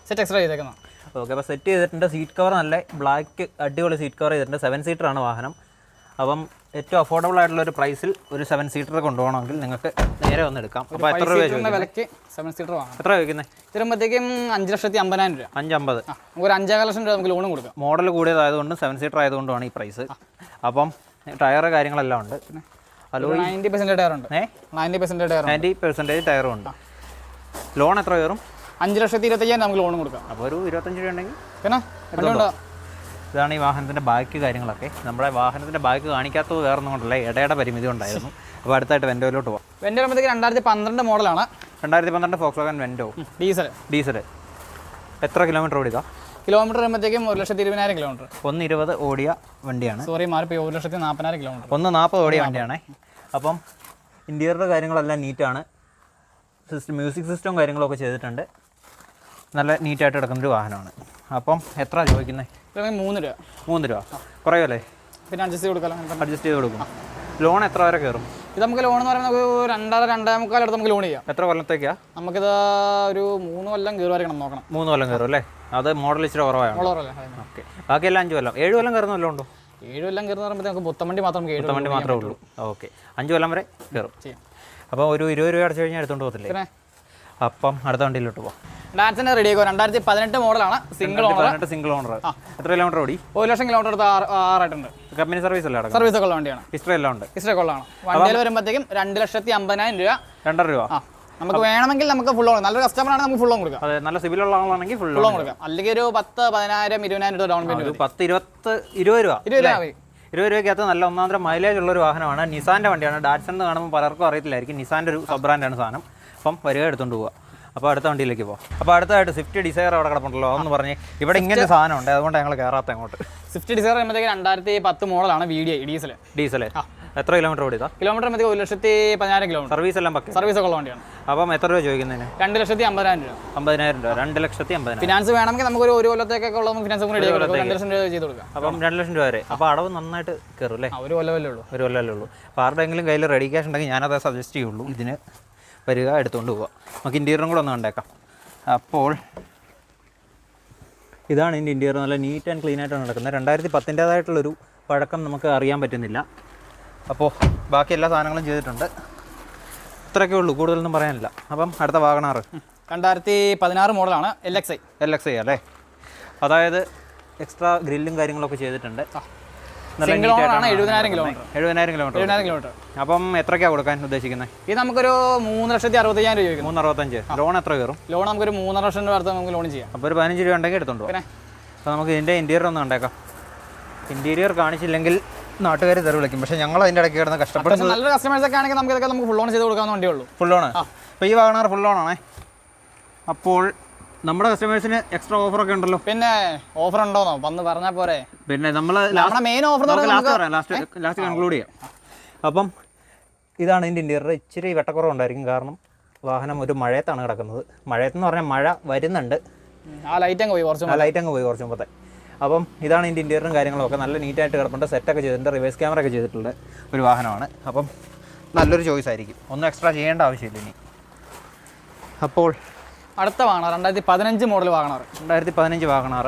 സെറ്റ് എക്സ്ട്രാ ചെയ്തേക്കണം. ഓക്കെ, അപ്പോൾ സെറ്റ് ചെയ്തിട്ടുണ്ട്. സീറ്റ് കവർ നല്ല ബ്ലാക്ക് അടിപൊളി സീറ്റ് കവർ ചെയ്തിട്ടുണ്ട്. 7 സീറ്ററാണ് വാഹനം. അപ്പം ഏറ്റവും അഫോർഡബിൾ ആയിട്ടുള്ള ഒരു പ്രൈസിൽ ഒരു 7 സീറ്റർ കൊണ്ടുപോകണമെങ്കിൽ നിങ്ങൾക്ക് നേരെ വന്ന് എടുക്കാം. അപ്പോൾ എത്ര രൂപ വിലയ്ക്ക് 7 സീറ്റർ വാങ്ങാം. എത്ര വയ്ക്കുന്നത്? ഇതിരുമ്പോഴത്തേക്കും 5,50,000 രൂപ. 550. നമുക്കൊരു 5,5 ലക്ഷം രൂപ നമുക്ക് ലോണും കൊടുക്കാം. മോഡൽ കൂടിയതായതുകൊണ്ടും 7 സീറ്റർ ആയതുകൊണ്ടുമാണ് ഈ പ്രൈസ്. അപ്പം ടയർ കാര്യങ്ങളെല്ലാം ഉണ്ട്. ഹലോ, 90% ടയറുണ്ട്. 90% ടയർ, 90% ടയറും ഉണ്ട്. ലോൺ എത്ര കയറും? 5,25,000 നമുക്ക് ലോണും കൊടുക്കാം. അപ്പോൾ ഒരു 25 രൂപ ഉണ്ടെങ്കിൽ പിന്നെ ഇതാണ് ഈ വാഹനത്തിൻ്റെ ബാക്ക് കാര്യങ്ങളൊക്കെ. നമ്മുടെ വാഹനത്തിൻ്റെ ബാക്ക് കാണിക്കാത്തത് വേറെ ഒന്നും കൊണ്ടല്ല, ഇടയുടെ പരിമിതി ഉണ്ടായിരുന്നു. അപ്പോൾ അടുത്തായിട്ട് വെൻഡോയിലോട്ട് പോകാം. വെൻഡോ വരുമ്പോഴത്തേക്ക് 2012 മോഡലാണ്. 2012 ഫോക്സ്വാഗൻ വെൻഡോ ഡീസൽ. എത്ര കിലോമീറ്റർ ഓടിക്കാം? കിലോമീറ്റർ വരുമ്പോഴത്തേക്കും 1,20,000 കിലോമീറ്റർ. 120 ഓടിയ വണ്ടിയാണ്. സോറി, മാറിപ്പോയി. 1,40,000 കിലോമീറ്റർ. 140 ഓടിയ വണ്ടിയാണ്. അപ്പം ഇൻറ്റീരിയർ കാര്യങ്ങളെല്ലാം നീറ്റാണ്. മ്യൂസിക് സിസ്റ്റവും കാര്യങ്ങളൊക്കെ ചെയ്തിട്ടുണ്ട്. നല്ല നീറ്റായിട്ട് കിടക്കുന്നൊരു വാഹനമാണ്. അപ്പം എത്ര ചോദിക്കുന്നത്? 3 രൂപ. 3 രൂപ കുറയുമല്ലേ? പിന്നെ അഡ്ജസ്റ്റ് ചെയ്ത് കൊടുക്കും. ലോൺ എത്ര വരെ കയറും? ഇത് നമുക്ക് ലോൺ എന്ന് പറയുന്നത് 2.5-2.25 അടുത്ത് നമുക്ക് ലോൺ ചെയ്യാം. എത്ര കൊല്ലത്തേക്കാ? നമുക്കിത് ഒരു 3 കൊല്ലം കയറുമായിരിക്കണം നോക്കണം. 3 കൊല്ലം കയറും അല്ലേ? അത് മോഡൽ ഇച്ചിരി കുറവാണ്. ഓക്കെ, ബാക്കിയെല്ലാം 5 കൊല്ലം. 7 കൊല്ലം കയറുന്ന വല്ലതും ഉണ്ടോ? 7 കൊല്ലം കയറുന്ന പറയുമ്പോൾ നമുക്ക് പുത്തമ്പണ്ടി മാത്രം പുത്തമ്പണ്ടി മാത്രമേ ഉള്ളൂ. ഓക്കെ, 5 കൊല്ലം വരെ കയറും. അപ്പോൾ ഒരു 20 രൂപ അടച്ചു കഴിഞ്ഞാൽ എടുത്തോണ്ട് പോകത്തില്ലേ? അപ്പം അടുത്ത വണ്ടിയിലോട്ട് പോകാം. ഡാൻസിൻ്റെ റെഡി ആക്കുക. 2018 മോഡലാണ്. Single owner. എത്ര കിലോമീറ്റർ ഓടി? 1,00,000 കിലോമീറ്റർ അടുത്ത് ആറായിട്ടുണ്ട്. കമ്പനി സർവീസ് അല്ല? സർവീസ് ഒക്കെ ഉള്ള വണ്ടിയാണ്. ഹിസ്റ്ററി എല്ലാം ഉണ്ട്. ഹിസ്റ്ററി ഒക്കെ ഉള്ളതാണ്. വണ്ടിയിൽ വരുമ്പോഴത്തേക്കും 2,50,000 രൂപ. 2.5 രൂപ. നമുക്ക് വേണമെങ്കിൽ നമുക്ക് ഫുൾ ലോൺ, നല്ലൊരു കസ്റ്റമർ ആണെങ്കിൽ നമുക്ക് ഫുൾ ലോൺ കൊടുക്കാം. അതെ, നല്ല സിബിലുള്ള ആളാണെങ്കിൽ ഫുൾ ലോൺ കൊടുക്കാം. അല്ലെങ്കിൽ ഒരു 10,000, 20,000 രൂപ ഡൗൺ പേയ്മെന്റ്. 20 രൂപയ്ക്കകത്ത് നല്ല ഒന്നാന്തരം മൈലേജ് ഉള്ള ഒരു വാഹനമാണ്. നിസാന്റെ വണ്ടിയാണ്. ഡാറ്റ്സൺ എന്ന് കാണുമ്പോൾ പലർക്കും അറിയത്തില്ലായിരിക്കും. നിസാന്റെ ഒരു സബ് ബ്രാൻഡാണ് സാധനം. അപ്പം വരിക എടുത്തുകൊണ്ട് പോവുക. അപ്പോൾ അടുത്ത വണ്ടിയിലേക്ക് പോകാം. അപ്പോൾ അടുത്തായിട്ട് സ്വിഫ്റ്റ് ഡിസയർ അവിടെ കിടപ്പുണ്ടല്ലോ, അതൊന്ന് പറഞ്ഞ്. ഇവിടെ ഇങ്ങനെ സാധനം ഉണ്ട്, അതുകൊണ്ട് ഞങ്ങൾ കയറാത്ത അങ്ങോട്ട്. സ്വിഫ്റ്റ് ഡിസയർ വരുമ്പോഴത്തേക്ക് 2010 മോഡലാണ്. ഡീസൽ. എത്ര കിലോമീറ്റർ ഓടിയതാ? Kilometre 1,10,10,000 kilometre. സർവീസ് എല്ലാം പറ്റും. സർവീസ് ഒക്കെ ഉള്ള വണ്ടിയാണ്. അപ്പം എത്ര രൂപ ചോദിക്കുന്നതിന്? 2,50,000 രൂപ. 50,000 രൂപ. 2,50,000. ഫിനാൻസ് വേണമെങ്കിൽ നമുക്ക് ഒരു കൊല്ലത്തേക്കൊക്കെ ഉള്ള ഫിനാൻസ് കൂടി 2 ലക്ഷം രൂപ ചെയ്ത് കൊടുക്കാം. അപ്പം 2 ലക്ഷം രൂപ വരെ. അപ്പോൾ അടവ് നന്നായിട്ട് കയറും അല്ലേ? ഒരു കൊല്ലമല്ലേ ഉള്ളൂ. അപ്പോൾ ആരുടെയെങ്കിലും കയ്യിൽ റെഡി ക്യാഷ് ഉണ്ടെങ്കിൽ ഞാനത് സജസ്റ്റ് ചെയ്യുള്ളൂ. ഇതിന് വരിക, എടുത്തുകൊണ്ട് പോവുക. നമുക്ക് ഇൻറ്റീരിയറും കൂടെ ഒന്ന് കണ്ടേക്കാം. അപ്പോൾ ഇതാണ് ഇതിൻ്റെ ഇൻറ്റീരിയർ. നല്ല നീറ്റ് ആൻഡ് ക്ലീൻ ആയിട്ടാണ് നടക്കുന്നത്. 2010-േതായിട്ടുള്ളൊരു പഴക്കം നമുക്ക് അറിയാൻ പറ്റുന്നില്ല. അപ്പോൾ ബാക്കി എല്ലാ സാധനങ്ങളും ചെയ്തിട്ടുണ്ട്. ഇത്രയൊക്കെ ഉള്ളൂ, കൂടുതലൊന്നും പറയാനില്ല. അപ്പം അടുത്ത വാഗണാർ 2016 മോഡലാണ്. LXI അല്ലേ? അതായത് എക്സ്ട്രാ ഗ്രില്ലും കാര്യങ്ങളൊക്കെ ചെയ്തിട്ടുണ്ട്. സിംഗിൾ ഓണറാണ്. 70,000 കിലോമീറ്റർ. അപ്പം എത്രയ്ക്കാണ് കൊടുക്കാൻ ഉദ്ദേശിക്കുന്നത്? ഇത് നമുക്കൊരു 3,65,000 രൂപ ചോദിക്കും. 365. ലോൺ എത്ര കയറും? ലോൺ നമുക്കൊരു 3.5 ലക്ഷം രൂപ അടുത്ത് നമുക്ക് ലോൺ ചെയ്യാം. അപ്പോൾ ഒരു 15 രൂപ ഉണ്ടെങ്കിൽ എടുത്തോണ്ട് പോകാം. അപ്പോൾ നമുക്ക് ഇതിൻ്റെ ഇൻറ്റീരിയർ ഒന്ന് കണ്ടേക്കാം. ഇൻറ്റീരിയർ കാണിച്ചില്ലെങ്കിൽ നാട്ടുകാർ തെറി വിളിക്കും. പക്ഷേ ഞങ്ങൾ അതിൻ്റെ ഇടയ്ക്ക് കിടന്ന് കഷ്ടപ്പെടുന്നത്. നല്ലൊരു കസ്റ്റമേഴ്സ് ഒക്കെ ആണെങ്കിൽ നമുക്ക് ഇതൊക്കെ നമുക്ക് ഫുൾ ലോൺ ചെയ്ത് കൊടുക്കാവുന്ന വണ്ടിയുള്ളൂ. Full loan. അപ്പോൾ ഈ വാഗണാർ ഫുൾ ലോണാണേ. അപ്പോൾ നമ്മുടെ കസ്റ്റമേഴ്സിന് എക്സ്ട്രാ ഓഫറൊക്കെ ഉണ്ടല്ലോ. പിന്നെ ഓഫർ ഉണ്ടോന്നോ വന്ന് പറഞ്ഞാൽ പോരെ. പിന്നെ നമ്മൾ മെയിൻ ഓഫർ ലാസ്റ്റ് കൺക്ലൂഡ് ചെയ്യാം. അപ്പം ഇതാണ് ഇതിൻ്റെ ഇൻറ്റീരിയർ. ഇച്ചിരി വെട്ടക്കുറവുണ്ടായിരിക്കും, കാരണം വാഹനം ഒരു മഴയത്താണ് കിടക്കുന്നത്. മഴയത്തെന്ന് പറഞ്ഞാൽ മഴ വരുന്നുണ്ട്. ആ ലൈറ്റ് അങ്ങ് പോയി കുറച്ച് മുമ്പത്തെ. അപ്പം ഇതാണ് ഇതിൻ്റെ ഇൻറ്റീരിയറും കാര്യങ്ങളൊക്കെ. നല്ല നീറ്റായിട്ട് കിടപ്പുണ്ട്. സെറ്റൊക്കെ ചെയ്തിട്ടുണ്ട്. റിവേഴ്സ് ക്യാമറ ഒക്കെ ചെയ്തിട്ടുള്ള ഒരു വാഹനമാണ്. അപ്പം നല്ലൊരു ചോയ്സ് ആയിരിക്കും. ഒന്നും എക്സ്ട്രാ ചെയ്യേണ്ട ആവശ്യമില്ല ഇനി. അപ്പോൾ അടുത്ത വാഗണാർ 2015 മോഡൽ വാഗണാർ. 2015 വാഗണാർ.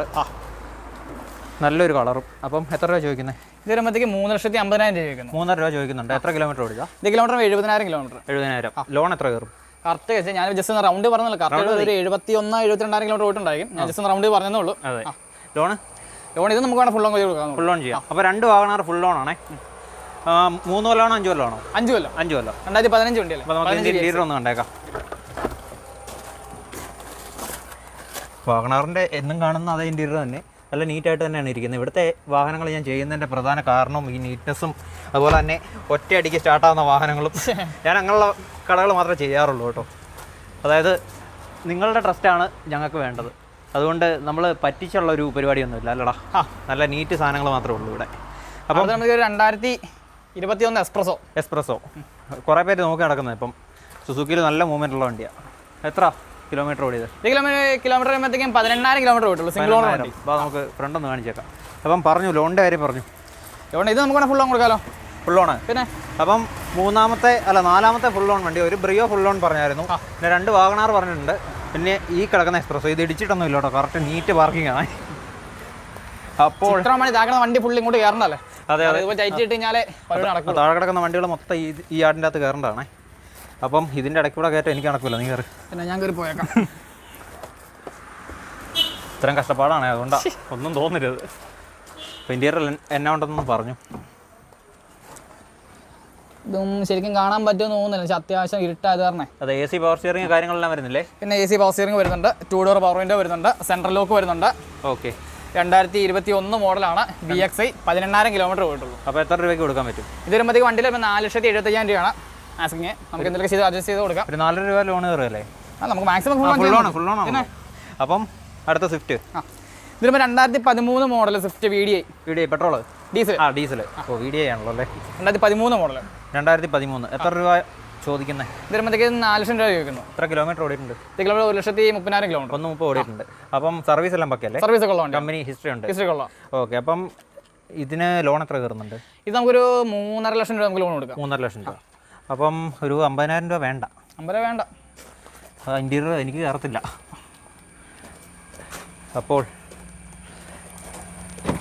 നല്ലൊരു കളറും. അപ്പം എത്ര രൂപ ചോദിക്കുന്നത്? ഇത് വരുമ്പോഴത്തേക്ക് 3,50,000 രൂപ ചോദിക്കുന്നു. 3.5 രൂപ ചോദിക്കുന്നുണ്ട്. എത്ര കിലോമീറ്റർ ഓടിക്കാം? ഇത് കിലോമീറ്റർ 70,000 കിലോമീറ്റർ. 70,000. ലോൺ എത്ര കയറും? കറക്റ്റ് വെച്ചാൽ ഞാൻ ജസ്റ്റ് ഒന്ന് റൗണ്ട് പറഞ്ഞല്ലോ. കറക്റ്റ് ഒരു 71,000-72,000 കിലോമീറ്റർ പോയിട്ടുണ്ടായിരിക്കും. ഞാൻ ജസ്റ്റ് ഒന്ന് റൗണ്ട് പറഞ്ഞതേ ഉള്ളൂ. അതെ. ലോൺ ഇത് നമുക്ക് വേണം ഫുൾ ലോൺ ചെയ്ത് കൊടുക്കാം. ഫുൾ ലോൺ ചെയ്യാം. അപ്പോൾ 2 വാഗണാർ ഫുൾ ലോൺ ആണേ. 3 കൊല്ലമാണോ 5 കൊല്ലമാണോ? 5 കൊല്ലം. 2015 വണ്ടിയല്ലേ. അപ്പോൾ നമുക്ക് ഇൻറ്റീരിയർ ഒന്ന് കണ്ടേക്കാം. വാഗണാറിൻ്റെ എന്നും കാണുന്ന അതേ ഇൻറ്റീരിയർ തന്നെ. നല്ല നീറ്റായിട്ട് തന്നെയാണ് ഇരിക്കുന്നത്. ഇവിടുത്തെ വാഹനങ്ങൾ ഞാൻ ചെയ്യുന്നതിൻ്റെ പ്രധാന കാരണവും ഈ നീറ്റ്നെസ്സും അതുപോലെ തന്നെ ഒറ്റയടിക്ക് സ്റ്റാർട്ടാവുന്ന വാഹനങ്ങളും ഞാൻ അങ്ങനെയുള്ള കടകൾ മാത്രമേ ചെയ്യാറുള്ളൂ കേട്ടോ. അതായത് നിങ്ങളുടെ ട്രസ്റ്റാണ് ഞങ്ങൾക്ക് വേണ്ടത്. അതുകൊണ്ട് നമ്മൾ പറ്റിച്ചുള്ള ഒരു പരിപാടിയൊന്നുമില്ല അല്ലടാ. നല്ല നീറ്റ് സാധനങ്ങൾ മാത്രമേ ഉള്ളൂ ഇവിടെ. അപ്പോൾ നമുക്ക് 2021 എക്സ്പ്രസോ കുറേ പേര് നോക്കി നടക്കുന്നത്. ഇപ്പം സുസുക്കിയിൽ നല്ല മൂവ്മെൻ്റ് ഉള്ള വണ്ടിയാണ്. എത്ര കിലോമീറ്റർ ഓടിയത്? കിലോമീറ്റർ കഴിയുമ്പോഴത്തേക്കും 18,000 കിലോമീറ്റർ ഓട്ടുള്ളൂ സിംഗിൾ ഓണർ വണ്ടി. അപ്പോൾ നമുക്ക് ഫ്രണ്ട് ഒന്ന് കാണിച്ചേക്കാം. അപ്പം പറഞ്ഞു ലോണിൻ്റെ കാര്യം പറഞ്ഞു. ലോൺ ഇത് നമുക്ക് ഫുൾ ഓൺ കൊടുക്കാമല്ലോ. ഫുൾ ഓൺ പിന്നെ അപ്പം നാലാമത്തെ ഫുൾ ഓൺ വണ്ടി ഒരു ബ്രിയോ ഫുൾ ഓൺ പറഞ്ഞായിരുന്നു. പിന്നെ 2 വാഗണാർ പറഞ്ഞിട്ടുണ്ട്. പിന്നെ ഈ കിടക്കുന്ന എക്സ്പ്രസോ ഇത് ഇടിച്ചിട്ടൊന്നും ഇല്ല കേട്ടോ. കറക്റ്റ് നീറ്റ് പാർക്കിംഗ് ആണ്. അപ്പോൾ വണ്ടി ഫുൾ ഇങ്ങോട്ട് കയറണ്ടല്ലേ? അതെ അതെ. താഴെ കിടക്കുന്ന വണ്ടികൾ മൊത്തം ഈ യാർഡിൻ്റെ അകത്ത് കയറേണ്ടതാണേ. അപ്പം ഇതിൻ്റെ ഇടയ്ക്ക് കൂടെ കയറ്റം എനിക്ക് നടക്കില്ല. നീ കയറി. പിന്നെ ഞാൻ കയറി പോയേക്കാം. ഇത്രയും കഷ്ടപ്പാടാണ്, അതുകൊണ്ടാണ് ഒന്നും തോന്നരുത്. അപ്പോൾ ഇന്റീരിയർ എന്നാ ഉണ്ടെന്നൊന്നും പറഞ്ഞു. ഇതും ശരിക്കും കാണാൻ പറ്റുമെന്ന് തോന്നുന്നില്ല. പക്ഷേ അത്യാവശ്യം ഇരുട്ടായത് കാരണം. അതെ. AC പവർ സ്റ്റിയറിംഗ് കാര്യങ്ങളെല്ലാം വരുന്നില്ലേ? പിന്നെ AC പവർ സ്റ്റിയറിംഗ് വരുന്നുണ്ട്, 2 ഡോർ പവർ വിൻഡോ വരുന്നുണ്ട്, സെൻട്രൽ ലോക്ക് വരുന്നുണ്ട്. ഓക്കെ. 2021 മോഡലാണ്. VXI 18,000 കിലോമീറ്റർ പോയിട്ടുള്ളൂ. അപ്പോൾ എത്ര രൂപയ്ക്ക് കൊടുക്കാൻ പറ്റും? ഇത് വരുമ്പോഴത്തേക്ക് വണ്ടിയിൽ 4,75,000 രൂപയാണ് ആസ്കിങ്. നമുക്ക് എന്തെങ്കിലും ചെയ്ത് അഡ്ജസ്റ്റ് ചെയ്ത് കൊടുക്കാം. ഒരു 4 രൂപ ലോൺ കയറുമല്ലേ? നമുക്ക് മാക്സിമം ഫുൾ ഓൺ. അപ്പം അടുത്ത സ്വിഫ്റ്റ്. ഇതിലിപ്പോൾ 2013 model Swift VDI petrol diesel. Diesel. ഓ VDI ആണല്ലോ അല്ലേ? 2013 മോഡൽ. 2013. എത്ര രൂപ ചോദിക്കുന്നത്? ഇത് വരുമ്പോഴത്തേക്ക് 4 ലക്ഷം രൂപ ചോദിക്കുന്നു. എത്ര കിലോമീറ്റർ ഓടിയിട്ടുണ്ട്? Kilometre 1,30,000 kilometre. 130 ഓടിയിട്ടുണ്ട്. അപ്പം സർവീസ് എല്ലാം പക്കല്ലേ? സർവീസ് ഒക്കെ ഉള്ളതാണ്. കമ്പനി ഹിസ്റ്ററി ഉണ്ട്. ഓക്കെ. അപ്പം ഇതിന് ലോൺ എത്ര കയറുന്നുണ്ട്? ഇത് നമുക്കൊരു 3.5 ലക്ഷം രൂപ നമുക്ക് ലോൺ കൊടുക്കാം. 3.5 ലക്ഷം രൂപ. അപ്പം ഒരു 50,000 രൂപ വേണ്ട. 50 രൂപ വേണ്ട. ഇന്റീരിയർ എനിക്ക് കയറത്തില്ല. അപ്പോൾ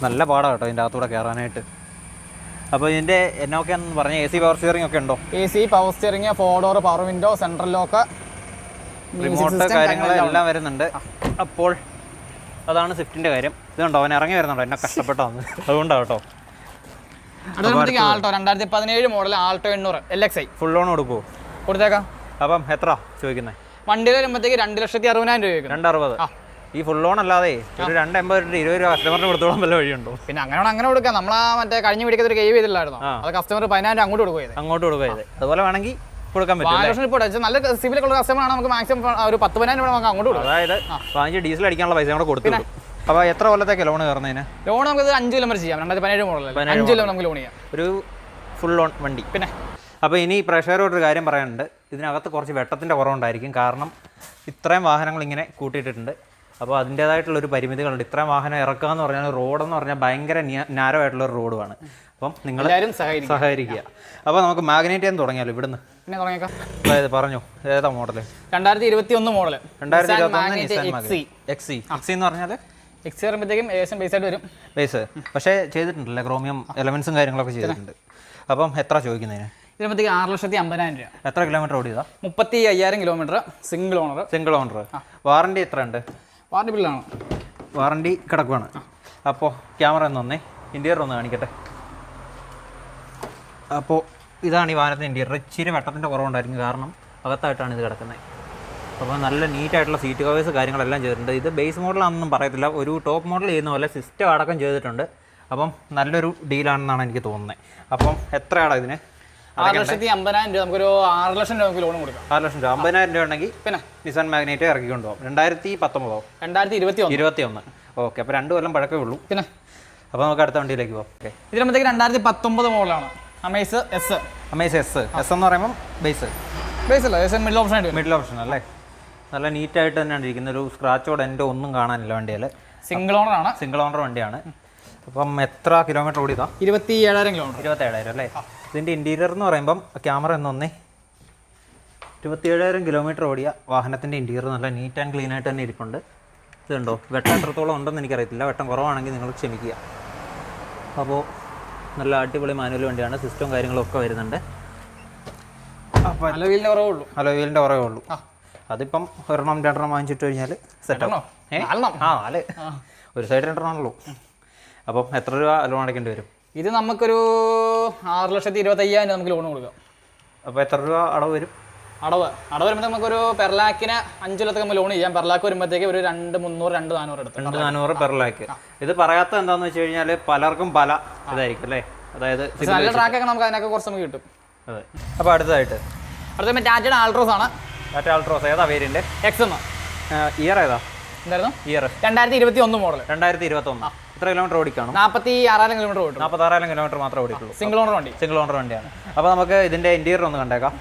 നല്ല പാടാണ് കേട്ടോ ഇതിൻ്റെ അകത്തൂടെ കയറാനായിട്ട്. അപ്പോൾ ഇതിൻ്റെ എന്നൊക്കെയാണെന്ന് പറഞ്ഞാൽ AC പവർ സ്റ്റിയറിംഗ് ഒക്കെ ഉണ്ടോ? AC power steering, 4 door power window, central lock, remote കാര്യങ്ങളെല്ലാം വരുന്നുണ്ട്. അപ്പോൾ അതാണ് സ്വിഫ്റ്റിൻ്റെ കാര്യം. ഇതുണ്ടോ അവൻ ഇറങ്ങി വരുന്നുണ്ടോ? എന്നെ കഷ്ടപ്പെട്ടോ വന്ന് അതുകൊണ്ടാണ് കേട്ടോ. Alto 2017 model Alto 800 LXI full on കൊടുക്കുമോ? കൊടുത്തേക്കാം. അപ്പം എത്ര ചോദിക്കുന്നത്? വണ്ടിയിൽ വരുമ്പോഴത്തേക്ക് 2,60,000 രൂപ. 260. ഈ ഫുൾ ഓൺ അല്ലാതെ ഒരു 280 20 രൂപ കസ്റ്റമറിന് കൊടുത്തോളം വല്ല വഴിയുണ്ടോ? പിന്നെ അങ്ങനെ കൊടുക്കാം. നമ്മളാ മറ്റേ കഴിഞ്ഞ വീടിക്കത്ത് ഒരു ഗെയിം ചെയ്തില്ലായിരുന്നു. അത് കസ്റ്റമർ 10,000 അങ്ങോട്ട് കൊടുക്കുക. അതുപോലെ വേണമെങ്കിൽ കൊടുക്കാൻ പറ്റും. നല്ല സിവിലുള്ള കസ്റ്റമർ ആണ്. നമുക്ക് മാക്സിമം ഒരു 10,000 രൂപ നമുക്ക് അങ്ങോട്ട് കൊടുക്കാം. അതായത് വാങ്ങിച്ച് ഡീസൽ അടിക്കാനുള്ള പൈസ കൂടെ കൊടുത്തു. അപ്പോൾ എത്ര കൊല്ലത്തേക്ക് ലോൺ കയറുന്നതിന്? ലോൺ നമുക്ക് 5 കൊല്ലം വരെ ചെയ്യാം. 2017 മോഡൽ 5 കൊല്ലം നമുക്ക് ലോൺ ചെയ്യാം. ഒരു ഫുൾ ഓൺ വണ്ടി. പിന്നെ അപ്പോൾ ഇനി പ്രേക്ഷകരോടൊരു കാര്യം പറയാനുണ്ട്. ഇതിനകത്ത് കുറച്ച് വെട്ടത്തിൻ്റെ കുറവുണ്ടായിരിക്കും. കാരണം ഇത്രയും വാഹനങ്ങൾ ഇങ്ങനെ കൂട്ടിയിട്ടിട്ടുണ്ട്. അപ്പോൾ അതിൻ്റേതായിട്ടുള്ളൊരു പരിമിതികളുണ്ട്. ഇത്രയും വാഹനം ഇറക്കുക എന്ന് പറഞ്ഞാൽ റോഡെന്ന് പറഞ്ഞാൽ ഭയങ്കര നാരോ ആയിട്ടുള്ളൊരു റോഡുമാണ്. അപ്പം നിങ്ങൾ സഹകരിക്കുക. അപ്പോൾ നമുക്ക് മാഗ്നേറ്റ് തുടങ്ങിയാലോ ഇവിടുന്ന്? പിന്നെ തുടങ്ങിയേക്കാം. അതായത് പറഞ്ഞു ഏതാ മോഡൽ? 2021 മോഡൽ 2021 XE എന്ന് പറഞ്ഞാൽ XE വരുമ്പോഴത്തേക്കും ഏകദേശം ബേസ് ആയിട്ട് വരും. ബേസ് പക്ഷേ ചെയ്തിട്ടുണ്ടല്ലേ? ക്രോമിയം എലമെൻസും കാര്യങ്ങളൊക്കെ ചെയ്തിട്ടുണ്ട്. അപ്പം എത്ര ചോദിക്കുന്നതിന്? ഇതിനുമ്പോഴത്തേക്ക് 6,50,000 രൂപ. എത്ര കിലോമീറ്റർ ഓടിയതാ? 35,000 കിലോമീറ്റർ. Single owner. വാറണ്ടി എത്ര ഉണ്ട്? വാറണ്ടി ബില്ലാണ്. വാറണ്ടി കിടക്കുവാണ്. അപ്പോൾ ക്യാമറ ഒന്ന് ഇൻറ്റീരിയർ ഒന്ന് കാണിക്കട്ടെ. അപ്പോൾ ഇതാണ് ഈ വാഹനത്തിൻ്റെ ഇൻറ്റീരിയർ. ഇച്ചിരി വെട്ടത്തിൻ്റെ കുറവുണ്ടായിരിക്കും. കാരണം അകത്തായിട്ടാണ് ഇത് കിടക്കുന്നത്. അപ്പോൾ നല്ല നീറ്റായിട്ടുള്ള സീറ്റ് കവേഴ്സ് കാര്യങ്ങളെല്ലാം ചെയ്തിട്ടുണ്ട്. ഇത് ബേസ് മോഡലാണെന്നൊന്നും പറയത്തില്ല. ഒരു ടോപ്പ് മോഡൽ ചെയ്യുന്ന പോലെ സിസ്റ്റം അടക്കം ചെയ്തിട്ടുണ്ട്. അപ്പം നല്ലൊരു ഡീലാണെന്നാണ് എനിക്ക് തോന്നുന്നത്. അപ്പം എത്രയാണ് ഇതിന്? 6,50,000 രൂപ. നമുക്കൊരു 6 ലക്ഷം രൂപ നമുക്ക് ലോൺ കൊടുക്കാം. 6 ലക്ഷം രൂപ. 50,000 രൂപ ഉണ്ടെങ്കിൽ പിന്നെ നിസാൻ മാഗ്നൈറ്റ് ഇറക്കിക്കൊണ്ട് പോകും. 2021. ഓക്കെ. അപ്പോൾ 2 കൊല്ലം പഴക്കമേ ഉള്ളൂ. പിന്നെ അപ്പോൾ നമുക്ക് അടുത്ത വണ്ടിയിലേക്ക് പോകാം. ഓക്കെ. ഇതിനുമ്പോഴത്തേക്ക് 2019 മോഡലാണ് അമേസ് എസ്. എന്ന് പറയുമ്പോൾ ബേസ് അല്ല, മിഡിൽ ഓപ്ഷൻ അല്ലേ? നല്ല നീറ്റായിട്ട് തന്നെയാണ് ഇരിക്കുന്നത്. ഒരു സ്ക്രാച്ചോടെ എൻ്റെ ഒന്നും കാണാനില്ല വണ്ടിയിൽ. സിംഗിൾ ഓണർ വണ്ടിയാണ്. അപ്പം എത്ര കിലോമീറ്റർ ഓടിയതാ? 27,000 കിലോമീറ്റർ. 27,000 അല്ലേ? ഇതിൻ്റെ ഇൻറ്റീരിയർ എന്ന് പറയുമ്പം ക്യാമറ എന്നൊന്നേ 27,000 കിലോമീറ്റർ ഓടിയ വാഹനത്തിൻ്റെ ഇൻറ്റീരിയർ നല്ല നീറ്റ് ആൻഡ് ക്ലീൻ ആയിട്ട് തന്നെ ഇരിപ്പുണ്ട്. ഇതുണ്ടോ? വെട്ടം എത്രത്തോളം ഉണ്ടെന്ന് എനിക്കറിയത്തില്ല. വെട്ടം കുറവാണെങ്കിൽ നിങ്ങൾ ക്ഷമിക്കുക. അപ്പോൾ നല്ല അടിപൊളി മാനുവൽ വണ്ടിയാണ്. സിസ്റ്റവും കാര്യങ്ങളൊക്കെ വരുന്നുണ്ട്. അപ്പോൾ അലോവീലിൻ്റെ കുറവേ ഉള്ളൂ. അതിപ്പം 1-2 വാങ്ങിച്ചിട്ട് കഴിഞ്ഞാൽ സെറ്റാണോ? 4 ഒരു സൈഡ് 2 ആണല്ലോ. അപ്പം എത്ര രൂപ ലോൺ അടയ്ക്കേണ്ടി വരും? ഇത് നമുക്കൊരു 6,25,000 നമുക്ക് ലോൺ കൊടുക്കാം. അപ്പോൾ എത്ര രൂപ അടവ് വരും? അടവ് വരുമ്പോൾ നമുക്കൊരു പെർ ലാക്കിന് 5 കൊല്ലത്തേക്ക് നമ്മൾ ലോൺ ചെയ്യാം. പെർ ലാക്ക് വരുമ്പോഴത്തേക്ക് ഒരു 2,300-2,400 എടുത്ത് 2,400 പെർ ലാക്ക്. ഇത് പറയാത്ത എന്താണെന്ന് വെച്ച് കഴിഞ്ഞാൽ പലർക്കും പല ഇതായിരിക്കും അല്ലേ? അതായത് നല്ല ട്രാക്കൊക്കെ നമുക്ക് അതിനൊക്കെ കുറച്ച് നമുക്ക് കിട്ടും. അതെ. അപ്പോൾ അടുത്തതായിട്ട് ടാറ്റയുടെ ആൾട്രോസ് ആണ്. ടാറ്റ ആൾട്രോസ് ഏതാ വേരിയന്റ്? എക്സ് ഇയർ ഏതാ? എന്തായിരുന്നു? Year 2021 model. 2021. എത്ര കിലോമീറ്റർ ഓടിക്കാണോ? 46,000 കിലോമീറ്റർ ഓടിക്കും. 46,000 കിലോമീറ്റർ മാത്രമേ ഓടിക്കുള്ളൂ. സിംഗിൾ ഓണർ വണ്ടി. സിംഗിൾ ഓണർ വണ്ടിയാണ്. അപ്പോൾ നമുക്ക് ഇതിൻ്റെ ഇൻറ്റീരിയർ ഒന്ന് കണ്ടേക്കാം.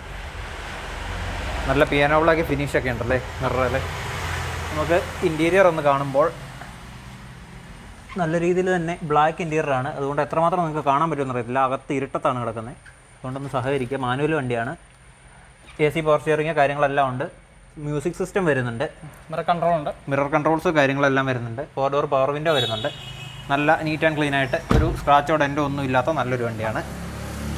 നല്ല പിയാനോ ബ്ലാക്ക് ഫിനിഷൊക്കെ ഉണ്ടല്ലേ മിററിൽ. നമുക്ക് ഇൻറ്റീരിയർ ഒന്ന് കാണുമ്പോൾ നല്ല രീതിയിൽ തന്നെ ബ്ലാക്ക് ഇൻറ്റീരിയറാണ്. അതുകൊണ്ട് എത്രമാത്രം നിങ്ങൾക്ക് കാണാൻ പറ്റുമെന്ന് അറിയത്തില്ല. അകത്ത് ഇരുട്ടത്താണ് കിടക്കുന്നത്. അതുകൊണ്ടൊന്ന് സഹകരിക്കുക. മാനുവൽ വണ്ടിയാണ്. AC പവർ സ്റ്റിയറിങ് കാര്യങ്ങളെല്ലാം ഉണ്ട്. മ്യൂസിക് സിസ്റ്റം വരുന്നുണ്ട്. മിറർ കൺട്രോൾ ഉണ്ട്. മിറർ കൺട്രോൾസ് കാര്യങ്ങളെല്ലാം വരുന്നുണ്ട്. 4 ഡോർ പവർ വിൻഡോ വരുന്നുണ്ട്. നല്ല നീറ്റ് ആൻഡ് ക്ലീൻ ആയിട്ട് ഒരു സ്ക്രാച്ചോ ഡെൻറ്റോ ഒന്നും ഇല്ലാത്ത നല്ലൊരു വണ്ടിയാണ്.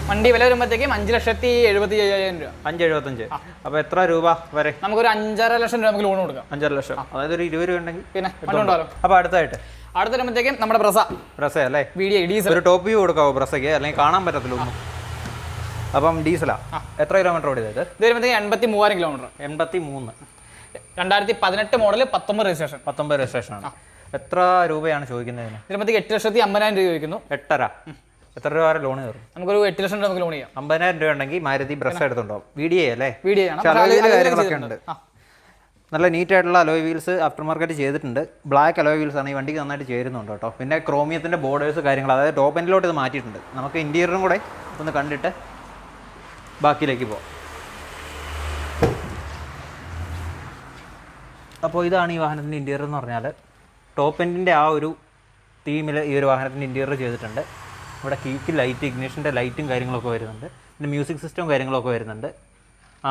വണ്ടി വില വരുമ്പോഴത്തേക്കും 5,75,000 രൂപ. 5,75. അപ്പോൾ എത്ര രൂപ വരെ? നമുക്കൊരു 5.5 ലക്ഷം രൂപ നമുക്ക് ലോൺ കൊടുക്കാം. 5.5 ലക്ഷം, അതായത് ഒരു 20 രൂപ ഉണ്ടെങ്കിൽ പിന്നെ കൊണ്ടുണ്ടല്ലോ. അപ്പോൾ അടുത്ത് വരുമ്പോഴത്തേക്കും നമ്മുടെ ബ്രസ അല്ലേ? VDI diesel. ഒരു ടോപ്പ് വ്യൂ കൊടുക്കാവോ ബ്രസയ്ക്ക്? അല്ലെങ്കിൽ കാണാൻ പറ്റത്തില്ല ഒന്നും. അപ്പം ഡീസലാ. എത്ര കിലോമീറ്റർ ഓടിയത്? ഇത് വരുമ്പോഴത്തേക്ക് 83,000 കിലോമീറ്റർ. 83. 2018 model, 19 registration. 19 രജിസ്ട്രേഷൻ ആണ്. എത്ര രൂപയാണ് ചോദിക്കുന്നതിന്? വരുമ്പോഴത്തേക്ക് 8,50,000 രൂപ ചോദിക്കുന്നു. 8.5. എത്ര രൂപ വരെ ലോൺ കയറും? നമുക്കൊരു 8 ലക്ഷം രൂപ നമുക്ക് ലോൺ ചെയ്യാം. 50,000 രൂപ ഉണ്ടെങ്കിൽ മാരുതി ബ്രസ് എടുത്തുണ്ടാവും. VDI അല്ലേ? VDI ആണ്. കാര്യങ്ങളൊക്കെ ഉണ്ട്. നല്ല നീറ്റ് ആയിട്ടുള്ള അലോയ് വീൽസ് ആഫ്റ്റർ മാർക്കറ്റ് ചെയ്തിട്ടുണ്ട്. ബ്ലാക്ക് അലോയ് വീൽസ് ആണ്. ഈ വണ്ടിക്ക് നന്നായിട്ട് ചേരുന്നുണ്ട് കേട്ടോ. പിന്നെ ക്രോമിയത്തിൻ്റെ ബോർഡേഴ്സ് കാര്യങ്ങൾ, അതായത് ടോപ്പ് എൻഡിലോട്ട് ഇത് മാറ്റിയിട്ടുണ്ട്. നമുക്ക് ഇൻറ്റീരിയറും കൂടെ ഒന്ന് കണ്ടിട്ട് ബാക്കിയിലേക്ക് പോകാം. അപ്പോൾ ഇതാണ് ഈ വാഹനത്തിൻ്റെ ഇൻറ്റീരിയർ എന്ന് പറഞ്ഞാൽ. ടോപ്പ് എൻഡിൻ്റെ ആ ഒരു തീമിൽ ഈ ഒരു വാഹനത്തിൻ്റെ ഇൻറ്റീരിയർ ചെയ്തിട്ടുണ്ട്. ഇവിടെ കീക്ക് ലൈറ്റ്, ഇഗ്നിഷൻ്റെ ലൈറ്റും കാര്യങ്ങളൊക്കെ വരുന്നുണ്ട്. പിന്നെ മ്യൂസിക് സിസ്റ്റവും കാര്യങ്ങളൊക്കെ വരുന്നുണ്ട്.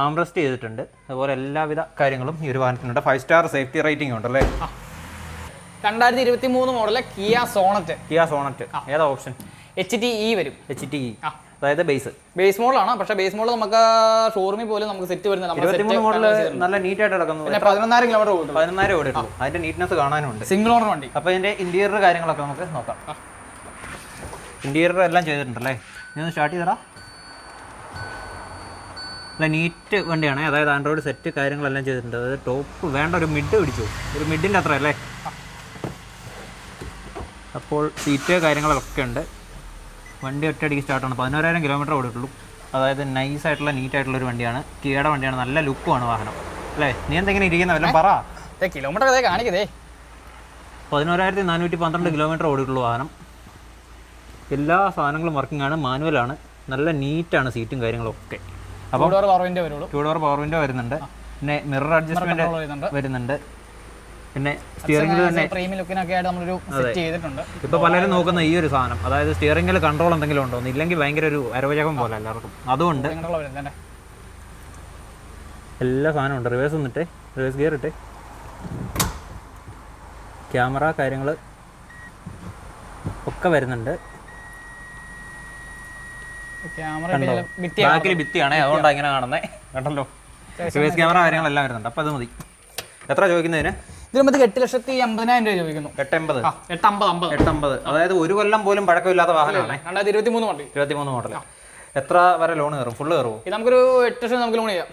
ആംറസ്റ്റ് ചെയ്തിട്ടുണ്ട്. അതുപോലെ എല്ലാവിധ കാര്യങ്ങളും ഈ ഒരു വാഹനത്തിനുണ്ട്. 5 സ്റ്റാർ സേഫ്റ്റി റേറ്റിംഗ് ഉണ്ടല്ലേ? 2023 മോഡൽ കിയ സോണറ്റ്. ഏതാ ഓപ്ഷൻ? HTE വരും. HTE അതായത് ബേസ് മോഡലാണ്. പക്ഷേ ബേസ് മോഡൽ നമുക്ക് ഷോറൂമിൽ പോലും നമുക്ക് സെറ്റ് വരുന്നത് 23 മോഡൽ നല്ല നീറ്റ് ആയിട്ട് കിടക്കുന്നു. 11,000 കിലോമീറ്റർ ഓടും. 11,000 ഓടിയിട്ടുള്ളൂ. അതിന്റെ നീറ്റ്നെസ് കാണാനുണ്ട്. സിംഗിൾ ഓണർ വണ്ടി. അപ്പോൾ ഇതിന്റെ ഇന്റീരിയർ കാര്യങ്ങളൊക്കെ നമുക്ക് നോക്കാം. ഇന്റീരിയർ എല്ലാം ചെയ്തിട്ടുണ്ടല്ലേ? ഞാൻ സ്റ്റാർട്ട് ചെയ്തടാ. നല്ല നീറ്റ് വണ്ടിയാണ്. അതായത് ആൻഡ്രോയിഡ് സെറ്റ് കാര്യങ്ങളെല്ലാം ചെയ്തിട്ടുണ്ട്. അതായത് ടോപ്പ് വേണ്ട ഒരു മിഡ് പിടിച്ചു. ഒരു മിഡിൻ്റെ അത്ര അല്ലേ? അപ്പോൾ സീറ്റ് കാര്യങ്ങളൊക്കെ ഉണ്ട്. വണ്ടി ഒറ്റയടിക്ക് സ്റ്റാർട്ടാണ്. 11,000 കിലോമീറ്റർ ഓടിയിട്ടുള്ളൂ. അതായത് നൈസായിട്ടുള്ള നീറ്റായിട്ടുള്ളൊരു വണ്ടിയാണ്. കിയയുടെ വണ്ടിയാണ്. നല്ല ലുക്കുമാണ് വാഹനം അല്ലേ? നീ എന്തെങ്കിലും ഇരിക്കുന്ന വല്ലതും പറ. കിലോമീറ്റർ കാണിക്കതേ. 11,412 കിലോമീറ്റർ ഓടിയിട്ടുള്ളൂ വാഹനം. എല്ലാ സാധനങ്ങളും വർക്കിംഗ് ആണ്. മാനുവലാണ്. നല്ല നീറ്റാണ് സീറ്റും കാര്യങ്ങളൊക്കെ. അപ്പോൾ 2 ഡോർ പവർ വിൻഡോ വരുന്നുണ്ട്. പിന്നെ മിറർ അഡ്ജസ്റ്റ്മെന്റ് വരുന്നുണ്ട്. പിന്നെ സ്റ്റിയറിംഗിൽ തന്നെ ഇപ്പോൾ പലരും നോക്കുന്ന ഈ ഒരു സാധനം, അതായത് സ്റ്റിയറിംഗിൽ കൺട്രോൾ എന്തെങ്കിലും ഉണ്ടോ? ഇല്ലെങ്കിൽ ഭയങ്കര ഒരു അരോചകം പോലെ എല്ലാവർക്കും. അതുകൊണ്ട് എല്ലാ സാധനവും ഉണ്ട്. റിവേഴ്സ് ഗിയർ ഇട്ട് ക്യാമറ കാര്യങ്ങൾ ഒക്കെ വരുന്നുണ്ട്. ബാക്കിൽ ഭിത്തിയാണ്, അതുകൊണ്ടാണ് ഇങ്ങനെ കാണുന്നത്. കണ്ടല്ലോ, റിവേഴ്സ് ക്യാമറ കാര്യങ്ങളെല്ലാം വരുന്നുണ്ട്. അപ്പോൾ അത് മതി. എത്ര ചോദിക്കുന്നതിന്? ഇതിന് 8,50,000 രൂപ ചോദിക്കുന്നു. 850. അതായത് 1 കൊല്ലം പോലും പഴക്കമില്ലാത്ത വാഹനമാണ്. 2023 മോഡൽ. എത്ര വരെ ലോൺ കയറും? ഫുള്ള് കയറുമോ? നമുക്കൊരു 8 ലക്ഷം നമുക്ക് ലോൺ ചെയ്യാം.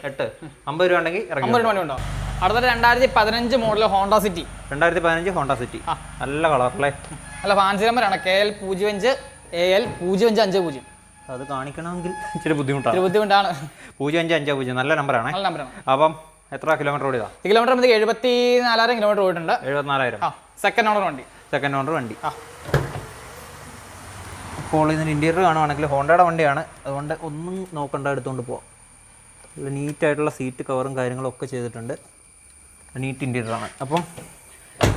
50 രൂപ ഉണ്ടെങ്കിൽ 50 രൂപ ഉണ്ടാവും. അടുത്ത 2015 model Honda city. 2015 Honda city. നല്ല കളറല്ലേ? നല്ല ഫാൻസി നമ്പറാണ്. KL05 AL 0550. അത് കാണിക്കണമെങ്കിൽ ഇച്ചിരി ബുദ്ധിമുട്ടാണ്. 0550 നല്ല നമ്പറാണ്. അപ്പം എത്ര കിലോമീറ്റർ ഓടിയതാ? കിലോമീറ്റർ 74,000 കിലോമീറ്റർ ഓടിയിട്ടുണ്ട്. 74,000. സെക്കൻഡ് ഓണർ വണ്ടി. അപ്പോൾ ഇതിന് ഇൻറ്റീരിയർ കാണുവാണെങ്കിൽ ഹോണ്ടയുടെ വണ്ടിയാണ്. അതുകൊണ്ട് ഒന്നും നോക്കണ്ട, എടുത്തുകൊണ്ട് പോവാം. നല്ല നീറ്റായിട്ടുള്ള സീറ്റ് കവറും കാര്യങ്ങളും ഒക്കെ ചെയ്തിട്ടുണ്ട്. നീറ്റ് ഇൻറ്റീരിയറാണ്. അപ്പം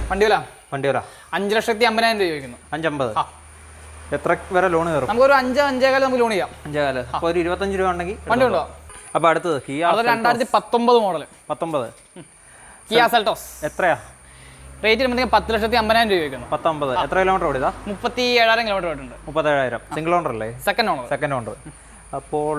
വണ്ടി വില 5,50,000 രൂപ ചോദിക്കുന്നു. 550. എത്ര വരെ ലോൺ കയറും? നമുക്കൊരു 5-5.5 നമുക്ക് ലോൺ ചെയ്യാം. 5.5. അപ്പോൾ ഒരു 25 രൂപ ഉണ്ടെങ്കിൽ വണ്ടി കൊണ്ടുപോകാം. അപ്പോൾ അടുത്തത് കിയ 2019 മോഡൽ. 19 Kia Seltos. എത്രയാ റേറ്റ്? 10,50,000 രൂപ ചോദിക്കുന്നു. 19. എത്ര കിലോമീറ്റർ ഓടിയതാ? 37,000 കിലോമീറ്റർ ഓടിയിട്ടുണ്ട്. 37,000. സിംഗിൾ ഓണർ അല്ലേ? Second owner. അപ്പോൾ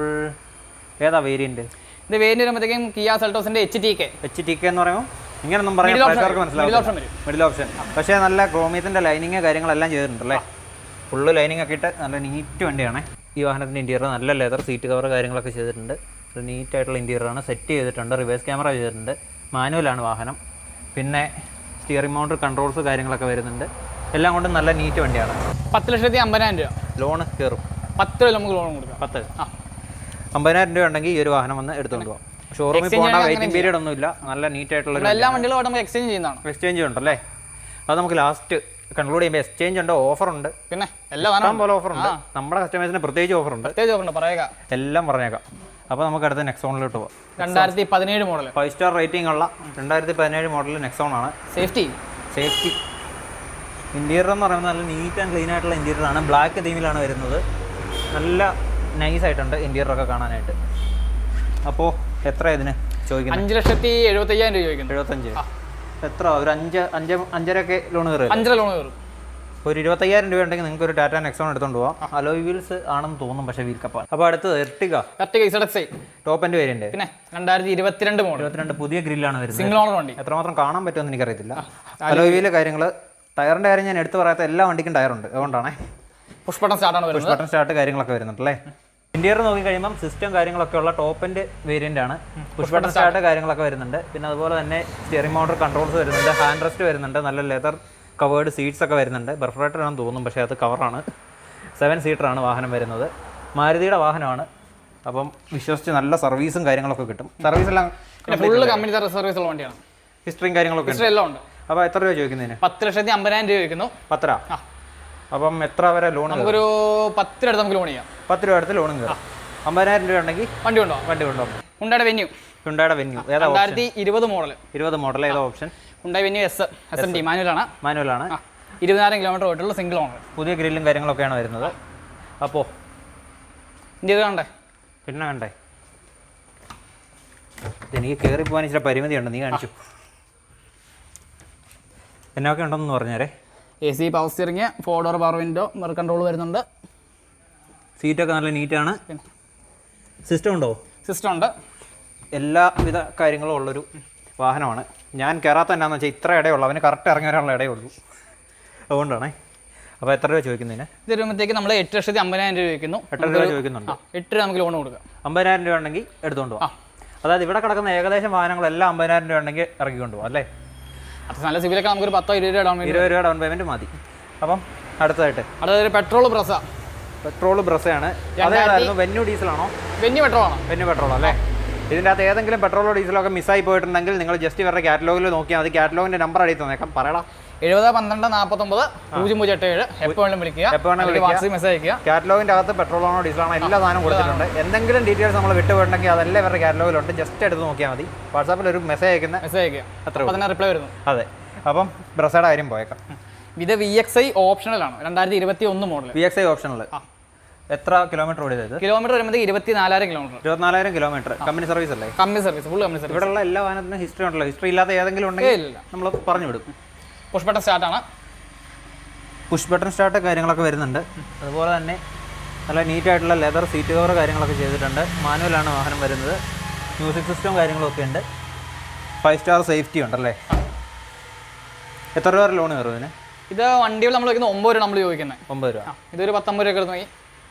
ഏതാ വേരിയന്റ്? ഇത് വേരിയന്റ് വരുമ്പോഴത്തേക്കും കിയ സെൽറ്റോസിന്റെ HTK എന്ന് പറയുമ്പോൾ ഇങ്ങനൊന്നും പറയാൻ മനസ്സിലാവും. Middle option. പക്ഷേ നല്ല ക്രോമിയത്തിൻ്റെ ലൈനിങ് കാര്യങ്ങളെല്ലാം ചെയ്തിട്ടുണ്ടല്ലേ? ഫുള്ള് ലൈനിങ് ഒക്കെ ഇട്ട് നല്ല നീറ്റ് വണ്ടിയാണ്. ഈ വാഹനത്തിൻ്റെ ഇൻറ്റീരിയർ നല്ല ലെതർ സീറ്റ് കവർ കാര്യങ്ങളൊക്കെ ചെയ്തിട്ടുണ്ട്. ഒരു നീറ്റായിട്ടുള്ള ഇൻറ്റീരിയറാണ്. സെറ്റ് ചെയ്തിട്ടുണ്ട്. റിവേഴ്സ് ക്യാമറ ചെയ്തിട്ടുണ്ട്. മാനുവലാണ് വാഹനം. പിന്നെ സ്റ്റിയറിംഗ് മൗണ്ട് കൺട്രോൾസ് കാര്യങ്ങളൊക്കെ വരുന്നുണ്ട്. എല്ലാം കൊണ്ടും നല്ല നീറ്റ് വണ്ടിയാണ്. 10,50,000 രൂപ ലോണ് കയറും. 10 രൂപ നമുക്ക് ലോൺ കൊടുക്കാം. 10. 50,000 രൂപ ഉണ്ടെങ്കിൽ ഈ ഒരു വാഹനം വന്ന് എടുത്തുകൊണ്ട് പോകാം. ഷോറൂമിൽ പോകേണ്ട വെയിറ്റിംഗ് പീരീഡ് ഒന്നുമില്ല. നല്ല നീറ്റ് ആയിട്ടുള്ള എല്ലാ വണ്ടികളും നമുക്ക് എക്സ്ചേഞ്ച് ചെയ്യുന്നതാണ്. എക്സ്ചേഞ്ച് ഉണ്ടല്ലേ? അത് നമുക്ക് ലാസ്റ്റ് കൺക്ലൂഡ് ചെയ്യുമ്പോൾ എക്സ്ചേഞ്ച് ഉണ്ട്, ഓഫർ ഉണ്ട്, പിന്നെ എല്ലാം പോലെ ഓഫർ ഉണ്ട്. നമ്മുടെ കസ്റ്റമേഴ്സിന് പ്രത്യേകിച്ച് ഓഫർ ഉണ്ട്, പറയുക എല്ലാം പറഞ്ഞേക്കാം. അപ്പോൾ നമുക്ക് അടുത്ത നെക്സോണിലോട്ട് പോകാം. 2017 മോഡൽ 5 സ്റ്റാർ റേറ്റിംഗ് ഉള്ള 2017 മോഡൽ നെക്സോൺ ആണ്. സേഫ്റ്റി ഇന്റീരിയർ എന്ന് പറയുന്നത് നല്ല നീറ്റ് ആൻഡ് ക്ലീൻ ആയിട്ടുള്ള ഇന്റീരിയർ ആണ്. ബ്ലാക്ക് തീമിലാണ് വരുന്നത്. നല്ല നൈസ് ആയിട്ടുണ്ട് ഇന്റീരിയർ ഒക്കെ കാണാനായിട്ട്. അപ്പോൾ എത്ര ഇതിന് ചോദിക്കുന്നത്? 5,75,000 രൂപ ചോദിക്കുന്നു. 75. എത്ര ഒരു 5-5.5 ലോൺ കയറും? 5 ലോൺ കയറും. ഒരു 25,000 രൂപ ഉണ്ടെങ്കിൽ നിങ്ങൾക്ക് ഒരു ടാറ്റ നെക്സോൺ എടുത്തോണ്ട് പോകാം. അലോയ് വീൽസ് ആണെന്ന് തോന്നും, പക്ഷേ വീൽ കപ്പാണ്. അപ്പോൾ അടുത്തത് Ertiga ZXi top end variant. പിന്നെ 2022 മോഡൽ 22 പുതിയ ഗ്രില്ലാണ് വരുന്നത്. സിംഗിൾ ഓണർ വണ്ടി. എത്രമാത്രം കാണാൻ പറ്റുമെന്ന് എനിക്കറിയത്തില്ല. അലോയ് വീല് കാര്യങ്ങൾ, ടയറിന്റെ കാര്യം ഞാൻ എടുത്ത് പറയാത്ത എല്ലാ വണ്ടിക്കും ടയറുണ്ട്, അതുകൊണ്ടാണ്. പുഷ് ബട്ടൺ സ്റ്റാർട്ട് കാര്യങ്ങളൊക്കെ വരുന്നുണ്ടല്ലേ. ഇന്റീരിയർ നോക്കി കഴിയുമ്പോൾ സിസ്റ്റം കാര്യങ്ങളൊക്കെ ഉള്ള ടോപ്പ് എൻഡ് വേരിയന്റ് ആണ്. പുഷ് ബട്ടൺ സ്റ്റാർട്ട് കാര്യങ്ങളൊക്കെ വരുന്നുണ്ട്. പിന്നെ അതുപോലെ തന്നെ സ്റ്റിയറിംഗ് മൗണ്ടർ കൺട്രോൾസ് വരുന്നുണ്ട്, ഹാൻഡ് റെസ്റ്റ് വരുന്നുണ്ട്, നല്ല ലെതർ കവേർഡ് സീറ്റ്സ് ഒക്കെ വരുന്നുണ്ട്. പെർഫറേറ്റർ ആണെന്ന് തോന്നും, പക്ഷേ അത് കവറാണ്. 7 സീറ്ററാണ് വാഹനം വരുന്നത്. മാരുതിയുടെ വാഹനമാണ്. അപ്പം വിശ്വസിച്ച് നല്ല സർവീസും കാര്യങ്ങളൊക്കെ കിട്ടും. സർവീസ് എല്ലാം ഫുള്ള് കമ്പനി സർവീസ് ഉള്ള വണ്ടിയാണ്. ഹിസ്റ്ററിയും കാര്യങ്ങളൊക്കെ എല്ലാം ഉണ്ട്. അപ്പോൾ എത്ര രൂപ ചോദിക്കുന്നതിന്? 10,50,000 രൂപ ചോദിക്കുന്നു. 10. അപ്പം എത്ര വരെ ലോൺ? നമുക്കൊരു 10 രൂപ നമുക്ക് ലോൺ ചെയ്യാം. 10 രൂപ അടുത്ത് ലോണും കയറും. 50,000 രൂപ ഉണ്ടെങ്കിൽ വണ്ടി കൊണ്ടുപോകും. ഹുണ്ടായുടെ വെന്യൂ ഏതാ? 2020 മോഡൽ. 20 മോഡൽ ഏതാ option? Hyundai venue SND മാനുവലാണ്. 20,000 kilometre പോയിട്ടുള്ള സിംഗിൾ ഓണർ. പുതിയ ഗ്രില്ലും കാര്യങ്ങളൊക്കെയാണ് വരുന്നത്. അപ്പോൾ ഇന്ത്യയിൽ കണ്ടേ? പിന്നെ കണ്ടേ, എനിക്ക് കയറി പോകാൻ ഇച്ചിരി പരിമിതിയുണ്ട്. നീ കാണിച്ചു എന്നൊക്കെ ഉണ്ടെന്ന് പറഞ്ഞേരെ. AC power steering, 4 door power window, mirror control വരുന്നുണ്ട്. സീറ്റൊക്കെ നല്ല നീറ്റാണ്. സിസ്റ്റം ഉണ്ടോ? സിസ്റ്റം ഉണ്ട്. എല്ലാവിധ കാര്യങ്ങളും ഉള്ളൊരു വാഹനമാണ്. ഞാൻ കയറാത്ത എന്നാന്ന് വെച്ചാൽ ഇത്ര ഇടയുള്ളൂ, അവന് കറക്റ്റ് ഇറങ്ങി വരാനുള്ള ഇടയുള്ളൂ, അതുകൊണ്ടാണേ. അപ്പോൾ എത്ര രൂപ ചോദിക്കുന്നതിന്? ഇത് വരുമ്പോഴത്തേക്ക് നമ്മൾ 8,50,000 രൂപ ചോദിക്കുന്നു. 8 രൂപ ചോദിക്കുന്നുണ്ട്. 8 രൂപ നമുക്ക് ലോൺ കൊടുക്കാം. 50,000 രൂപ ഉണ്ടെങ്കിൽ എടുത്തുകൊണ്ട് പോകാം. അതായത് ഇവിടെ കിടക്കുന്ന ഏകദേശം വാഹനങ്ങളെല്ലാം 50,000 രൂപ ഉണ്ടെങ്കിൽ ഇറക്കിക്കൊണ്ട് പോകാം അല്ലേ? അത് നല്ല സിവിലൊക്കെ നമുക്കൊരു 10-20 രൂപ ഡൗൺ പേയ്മെന്റ്. 20 രൂപ ഡൗൺ പേയ്മെന്റ് മതി. അപ്പം അടുത്തതായിട്ട് പെട്രോൾ ബ്രസ. പെട്രോൾ ബ്രസയാണ്. അതേതായിരുന്നു? വെന്യൂ ഡീസലാണോ? വെന്യൂ പെട്രോൾ ആണ്. വെന്യൂ പെട്രോൾ അല്ലേ? ഇതിൻ്റെ അകത്ത് ഏതെങ്കിലും പെട്രോളോ ഡീസലോ ഒക്കെ മിസ്സായി പോയിട്ടുണ്ടെങ്കിൽ നിങ്ങൾ ജസ്റ്റ് ഇവരുടെ കാറ്റലോഗിൽ നോക്കിയാൽ മതി. കാറ്റലോഗിൻ്റെ നമ്പർ അടിയിൽ തന്നേക്കാം. പറയടാ. 7012490077. എപ്പോഴും വിളിക്കുക, വാട്സാപ്പ് മെസ്സേജ് അയക്കുക. കാറ്റലോഗിൻ്റെ അകത്ത് പെട്രോളാണോ ഡീസലാണോ എല്ലാ സാധനം കൊടുത്തിട്ടുണ്ട്. എന്തെങ്കിലും ഡീറ്റെയിൽസ് നമ്മൾ വിട്ടുപോയിട്ടുണ്ടെങ്കിൽ അതെല്ലാം ഇവരുടെ കാറ്റലോഗിലുണ്ട്. ജസ്റ്റ് എടുത്ത് നോക്കിയാൽ മതി. വാട്സാപ്പിൽ ഒരു മെസ്സേജ് അയക്കുക, അത്ര റിപ്ലൈ വരുന്നു. അതെ. അപ്പം ബ്രസയുടെ കാര്യം പോയേക്കാം. ഇത് VXi ഓപ്ഷണലാണ്. 2021 മോഡൽ. VXi optional. എത്ര കിലോമീറ്റർ ഓടിയത്? കിലോമീറ്റർ വരുമ്പോൾ 24,000 കിലോമീറ്റർ. 24,000 കിലോമീറ്റർ. കമ്പനി സർവീസ് അല്ലേ? Company service, full company service. ഇവിടെയുള്ള എല്ലാ വാഹനത്തിനും ഹിസ്റ്ററി ഉണ്ടല്ലോ. ഹിസ്റ്ററി ഇല്ലാത്ത ഏതെങ്കിലും ഉണ്ടെങ്കിൽ നമ്മൾ പറഞ്ഞു വിടും. പുഷ് ബട്ടൺ സ്റ്റാർട്ടാണ്. പുഷ് ബട്ടൺ സ്റ്റാർട്ട് കാര്യങ്ങളൊക്കെ വരുന്നുണ്ട്. അതുപോലെ തന്നെ നല്ല നീറ്റായിട്ടുള്ള ലെതർ സീറ്റ് കവർ കാര്യങ്ങളൊക്കെ ചെയ്തിട്ടുണ്ട്. മാനുവലാണ് വാഹനം വരുന്നത്. മ്യൂസിക് സിസ്റ്റവും കാര്യങ്ങളൊക്കെ ഉണ്ട്. 5 സ്റ്റാർ സേഫ്റ്റി ഉണ്ടല്ലേ? എത്ര രൂപ ലോൺ കയറും ഇതിന്? ഇത് വണ്ടികൾ നമ്മൾ വയ്ക്കുന്നത് 9 രൂപ നമ്മൾ ചോദിക്കുന്നത്. 9 രൂപ. ഇതൊരു 19 രൂപ എടുത്ത്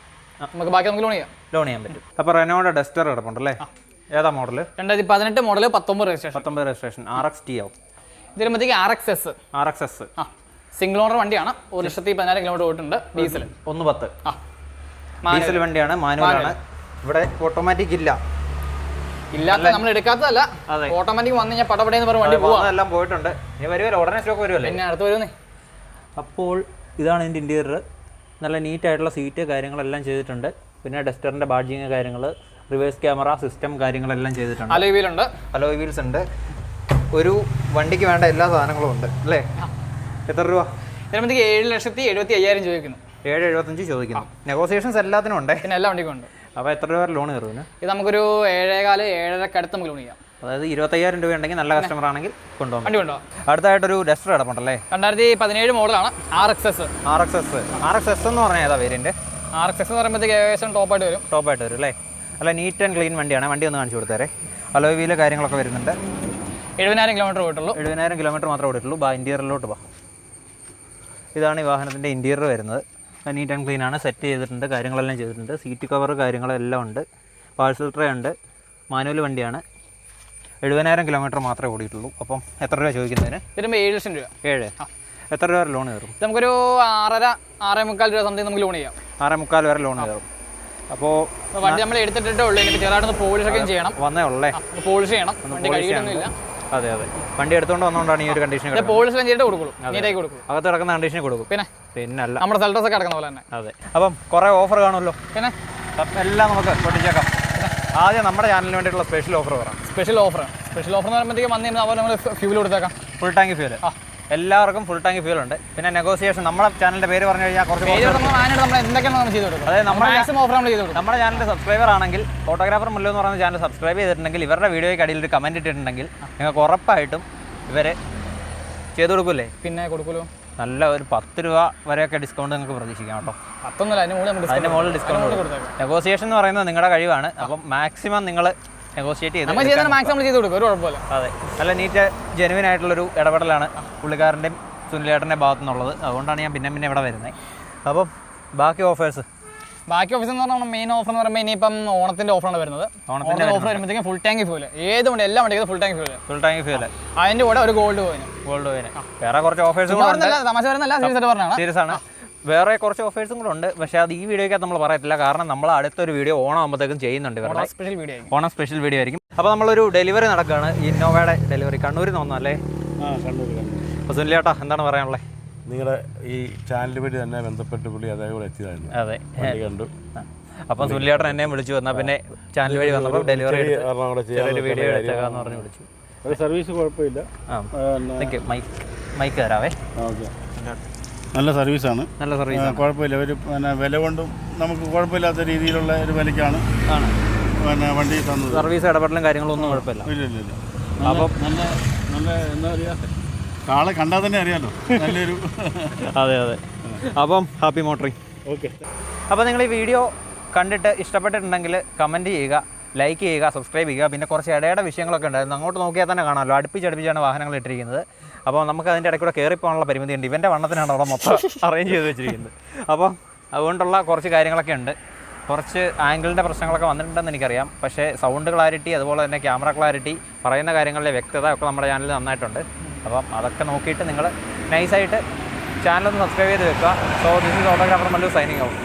നമുക്ക് ബാക്കി നമുക്ക് ലോൺ ചെയ്യാൻ പറ്റും. അപ്പോൾ റെനോയുടെ ഡസ്റ്റർ കിടപ്പുണ്ടല്ലേ? ഏതാ മോഡൽ? 2018 model, 19 registration. RXT ആവും. ഇത് വരുമ്പോഴത്തേക്ക് RXS. സിംഗിൾ ഓണർ വണ്ടിയാണ്. 1,10,000 കിലോമീറ്റർ പോയിട്ടുണ്ട്. ഡീസൽ 110. ഡീസൽ വണ്ടിയാണ്, മാനുവലാണ്. ഇവിടെ ഓട്ടോമാറ്റിക് ഇല്ലാത്ത നമ്മൾ എടുക്കാത്തതല്ല. ഓട്ടോമാറ്റിക് വന്നു കഴിഞ്ഞാൽ പടപടയെന്ന് പറഞ്ഞ വണ്ടി പോകാം. എല്ലാം പോയിട്ടുണ്ട്. ഇനി വരുമല്ലോ, ഉടനെ സ്റ്റോക്ക് വരുമല്ലേ? പിന്നെ അടുത്ത് വരുന്നേ. അപ്പോൾ ഇതാണ് ഇതിൻ്റെ ഇൻറ്റീരിയർ. നല്ല നീറ്റായിട്ടുള്ള സീറ്റ് കാര്യങ്ങളെല്ലാം ചെയ്തിട്ടുണ്ട്. പിന്നെ ഡസ്റ്ററിൻ്റെ ബാഡ്ജിങ് കാര്യങ്ങൾ, റിവേഴ്സ് ക്യാമറ സിസ്റ്റം കാര്യങ്ങളെല്ലാം ചെയ്തിട്ടുണ്ട്. അലോയ് വീലുണ്ട്. അലോയ് വീൽസ് ഉണ്ട്. ഒരു വണ്ടിക്ക് വേണ്ട എല്ലാ സാധനങ്ങളും ഉണ്ട് അല്ലേ? എത്ര രൂപ? 7,75,000 ചോദിക്കുന്നു. 7,75 ചോദിക്കുന്നു. നെഗോസിയേഷൻസ് എല്ലാത്തിനും ഉണ്ട്. പിന്നെ എല്ലാ വണ്ടിക്കും ഉണ്ട്. അപ്പോൾ എത്ര രൂപ ലോൺ കയറുന്നു? ഇത് നമുക്കൊരു 7,15-7,5 അടുത്ത് നമുക്ക് ലോൺ ചെയ്യാം. അതായത് 25,000 രൂപ ഉണ്ടെങ്കിൽ നല്ല കസ്റ്റമർ ആണെങ്കിൽ കൊണ്ടുപോകാം. വണ്ടി കൊണ്ടുപോകാം. അടുത്തായിട്ടൊരു ഡസ്റ്റർ കിടപ്പുണ്ടല്ലേ? 2017 മോഡലാണ്. RXS എന്ന് പറഞ്ഞാൽ ഏതാ വേരിയന്റ്? RXS എന്ന് പറയുമ്പോഴത്തേക്ക് ഏകദേശം ടോപ്പായിട്ട് വരും അല്ലേ? അല്ല, നീറ്റ് ആൻഡ് ക്ലീൻ വണ്ടിയാണ്. വണ്ടി ഒന്ന് കാണിച്ചു കൊടുത്തേരെ. അലോയ് വീല് കാര്യങ്ങളൊക്കെ വരുന്നുണ്ട്. 70,000 കിലോമീറ്റർ പോയിട്ടുള്ളൂ. 70,000 കിലോമീറ്റർ മാത്രമേ ഓടിയിട്ടുള്ളൂ. ഇൻറ്റീരിയറിലോട്ട് പോകാം. ഇതാണ് ഈ വാഹനത്തിൻ്റെ ഇൻറ്റീരിയർ വരുന്നത്. നീറ്റ് ആൻഡ് ക്ലീൻ ആണ്. സെറ്റ് ചെയ്തിട്ടുണ്ട്, കാര്യങ്ങളെല്ലാം ചെയ്തിട്ടുണ്ട്. സീറ്റ് കവർ കാര്യങ്ങളെല്ലാം ഉണ്ട്. പാഴ്സൽ ട്രേ ഉണ്ട്. മാനുവൽ വണ്ടിയാണ്. 70,000 കിലോമീറ്റർ മാത്രമേ ഓടിയിട്ടുള്ളൂ. അപ്പം എത്ര രൂപ ചോദിക്കുന്നതിന്? വരുമ്പോൾ 7 ലക്ഷം രൂപ. 7. എത്ര രൂപ ലോൺ കയറും? നമുക്കൊരു 6.5-6.25 രൂപ സംതിങ് നമുക്ക് ലോൺ ചെയ്യാം. 6.25 വരെ ലോൺ കയറും. അപ്പോൾ വണ്ടി നമ്മൾ എടുത്തിട്ടേ ഉള്ളൂ, എനിക്ക് ചെറുതായിട്ടൊന്ന് പോളിഷൊക്കെ ചെയ്യണം. വന്നേ ഉള്ളേ, പോളിഷ് ചെയ്യണം, വണ്ടി കഴുകിയിട്ടൊന്നുമില്ല. അതെ അതെ, വണ്ടി എടുത്തുകൊണ്ട് വന്നുകൊണ്ടാണ് ഈ ഒരു കണ്ടീഷൻ. പോളിഷ് ചെയ്തിട്ട് കൊടുക്കുള്ളൂ, നീറ്റായി കൊടുക്കും. അകത്ത് കിടക്കുന്ന കണ്ടീഷന് കൊടുക്കും. പിന്നല്ല നമ്മുടെ സെൽട്ടോസ് ഒക്കെ കിടക്കുന്ന പോലെ തന്നെ. അതെ. അപ്പം കുറേ ഓഫർ കാണുമല്ലോ, പിന്നെ എല്ലാം നമുക്ക് പൊട്ടിച്ചേക്കാം. ആദ്യം നമ്മുടെ ചാനലിന് വേണ്ടിയിട്ടുള്ള സ്പെഷ്യൽ ഓഫർ പറയാം. സ്പെഷ്യൽ ഓഫർ എന്ന് പറയുമ്പോഴത്തേക്ക് വന്നു കഴിഞ്ഞാൽ നമ്മൾ ഫ്യൂൽ കൊടുത്തേക്കാം. ഫുൾ ടാങ്ക് ഫ്യൂൽ എല്ലാവർക്കും ഫുൾ ടാങ്ക് ഫ്യൂൽ ഉണ്ട്. പിന്നെ നെഗോസിയേഷൻ, നമ്മുടെ ചാനലിന്റെ പേര് പറഞ്ഞു കഴിഞ്ഞാൽ കുറച്ച് അതായത് നമ്മുടെ ചാനലിന്റെ സബ്സ്ക്രൈബർ ആണെങ്കിൽ, ഫോട്ടോഗ്രാഫർ മുല്ലോ എന്ന് പറയുന്ന ചാനൽ സബ്സ്ക്രൈബ് ചെയ്തിട്ടുണ്ടെങ്കിൽ, ഇവരുടെ വീഡിയോയ്ക്ക് അടിയിൽ ഒരു കമന്റ് ഇട്ടിട്ടുണ്ടെങ്കിൽ നിങ്ങൾക്ക് ഉറപ്പായിട്ടും ഇവര് ചെയ്തു കൊടുക്കൂലേ? പിന്നെ കൊടുക്കുമല്ലോ. നല്ല ഒരു 10 രൂപ വരെയൊക്കെ ഡിസ്കൗണ്ട് നിങ്ങൾക്ക് പ്രതീക്ഷിക്കാം കേട്ടോ. അതിന്റെ മുകളിൽ ഡിസ്കൗണ്ട് കൊടുക്കും. നെഗോസിയേഷൻ എന്ന് പറയുന്നത് നിങ്ങളുടെ കഴിവാണ്. അപ്പം മാക്സിമം നിങ്ങൾ നെഗോഷിയേറ്റ് ചെയ്ത് അതെ, നല്ല നീറ്റ് ജെനുവിൻ ആയിട്ടുള്ളൊരു ഇടപെടലാണ് പുള്ളിക്കാരൻ്റെയും സുനിലേട്ടൻ്റെ ഭാഗത്തു നിന്നുള്ളത്. അതുകൊണ്ടാണ് ഞാൻ പിന്നെ ഇവിടെ വരുന്നത്. അപ്പം ബാക്കി ഓഫേഴ്സ് എന്ന് പറഞ്ഞാൽ മെയിൻ ഓഫർ എന്ന് പറയുമ്പോൾ ഇനിയിപ്പം ഓണത്തിന്റെ ഓഫറാണ് വരുന്നത്. ഓണത്തിന്റെ ഓഫർ വരുമ്പോഴത്തേക്കും ഫുൾ ടാങ്ക് ഫ്യൂല്, ഏത് വണ്ടി എല്ലാ വണ്ടിക്കും ഫുൾ ടാങ്ക് ഫ്യൂല്. അതിന്റെ കൂടെ ഒരു ഗോൾഡ് കോയിന്. വേറെ കുറച്ച് ഓഫേഴ്സ് സീരിയസ് ആണ്. വേറെ കുറച്ച് ഓഫേഴ്സും കൂടെ ഉണ്ട്, പക്ഷേ അത് ഈ വീഡിയോയ്ക്കകത്ത് നമ്മൾ പറയത്തില്ല. കാരണം നമ്മൾ അടുത്തൊരു വീഡിയോ ഓണം ആകുമ്പോഴത്തേക്കും ചെയ്യുന്നുണ്ട്. ഇവരുടെ ഓണം സ്പെഷ്യൽ വീഡിയോ ആയിരിക്കും. അപ്പോൾ നമ്മളൊരു ഡെലിവറി നടക്കുകയാണ്, ഇന്നോവയുടെ ഡെലിവറി. കണ്ണൂരിൽ നിന്ന് വന്നല്ലേ? അപ്പോൾ സുനിലേട്ടാ എന്താണ് പറയാനുള്ളത്? നിങ്ങളുടെ ഈ ചാനൽ വഴി തന്നെ ബന്ധപ്പെട്ട് പുള്ളി അതേപോലെ എത്തിയതായിരുന്നു. അതെ, കണ്ടു. അപ്പം സുനിലേട്ടൻ എന്നെയും വിളിച്ചു. എന്നാൽ പിന്നെ ചാനൽ വഴി വന്നപ്പോൾ ഡെലിവറി വീഡിയോ എടുത്തേക്കാന്ന് പറഞ്ഞ് വിളിച്ചു. സർവീസ് കുഴപ്പമില്ല. മൈക്ക് തരാവേ. നല്ല സർവീസാണ്, നല്ല സർവീസ്, കുഴപ്പമില്ല. ഒരു പിന്നെ വില കൊണ്ടും നമുക്ക് കുഴപ്പമില്ലാത്ത രീതിയിലുള്ള ഒരു വിലയ്ക്കാണ് പിന്നെ വണ്ടി തന്നത്. സർവീസ് ഇടപെടലും കാര്യങ്ങളും ഒന്നും കുഴപ്പമില്ല. ഇല്ല. അപ്പം നല്ല എന്താ പറയുക, ആളെ കണ്ടാൽ തന്നെ അറിയാമല്ലോ, നല്ലൊരു അതെ. അപ്പം ഹാപ്പി മോട്ടറിങ്. ഓക്കെ. അപ്പോൾ നിങ്ങൾ ഈ വീഡിയോ കണ്ടിട്ട് ഇഷ്ടപ്പെട്ടിട്ടുണ്ടെങ്കിൽ കമൻറ്റ് ചെയ്യുക, ലൈക്ക് ചെയ്യുക, സബ്സ്ക്രൈബ് ചെയ്യുക. പിന്നെ കുറച്ച് ഇടയുടെ വിഷയങ്ങളൊക്കെ ഉണ്ടായിരുന്നു, അങ്ങോട്ട് നോക്കിയാൽ തന്നെ കാണാമല്ലോ. അടുപ്പിച്ചടുപ്പിച്ചാണ് വാഹനങ്ങൾ ഇട്ടിരിക്കുന്നത്. അപ്പോൾ നമുക്ക് അതിൻ്റെ ഇടയ്ക്ക് കൂടെ കയറിപ്പോകാനുള്ള പരിമിതിയുണ്ട്. ഇവൻ്റെ വണ്ണത്തിനാണ് അവിടെ മൊത്തം അറേഞ്ച് ചെയ്ത് വെച്ചിരിക്കുന്നത്. അപ്പോൾ അതുകൊണ്ടുള്ള കുറച്ച് കാര്യങ്ങളൊക്കെ ഉണ്ട്. കുറച്ച് ആംഗിളിൻ്റെ പ്രശ്നങ്ങളൊക്കെ വന്നിട്ടുണ്ടെന്ന് എനിക്കറിയാം. പക്ഷേ സൗണ്ട് ക്ലാരിറ്റി, അതുപോലെ തന്നെ ക്യാമറ ക്ലാരിറ്റി, പറയുന്ന കാര്യങ്ങളിലെ വ്യക്തത ഒക്കെ നമ്മുടെ ചാനലിൽ നന്നായിട്ടുണ്ട്. അപ്പം അതൊക്കെ നോക്കിയിട്ട് നിങ്ങൾ നൈസായിട്ട് ചാനലൊന്ന് സബ്സ്ക്രൈബ് ചെയ്ത് വെക്കുക. So this is photographer Mallu signing out.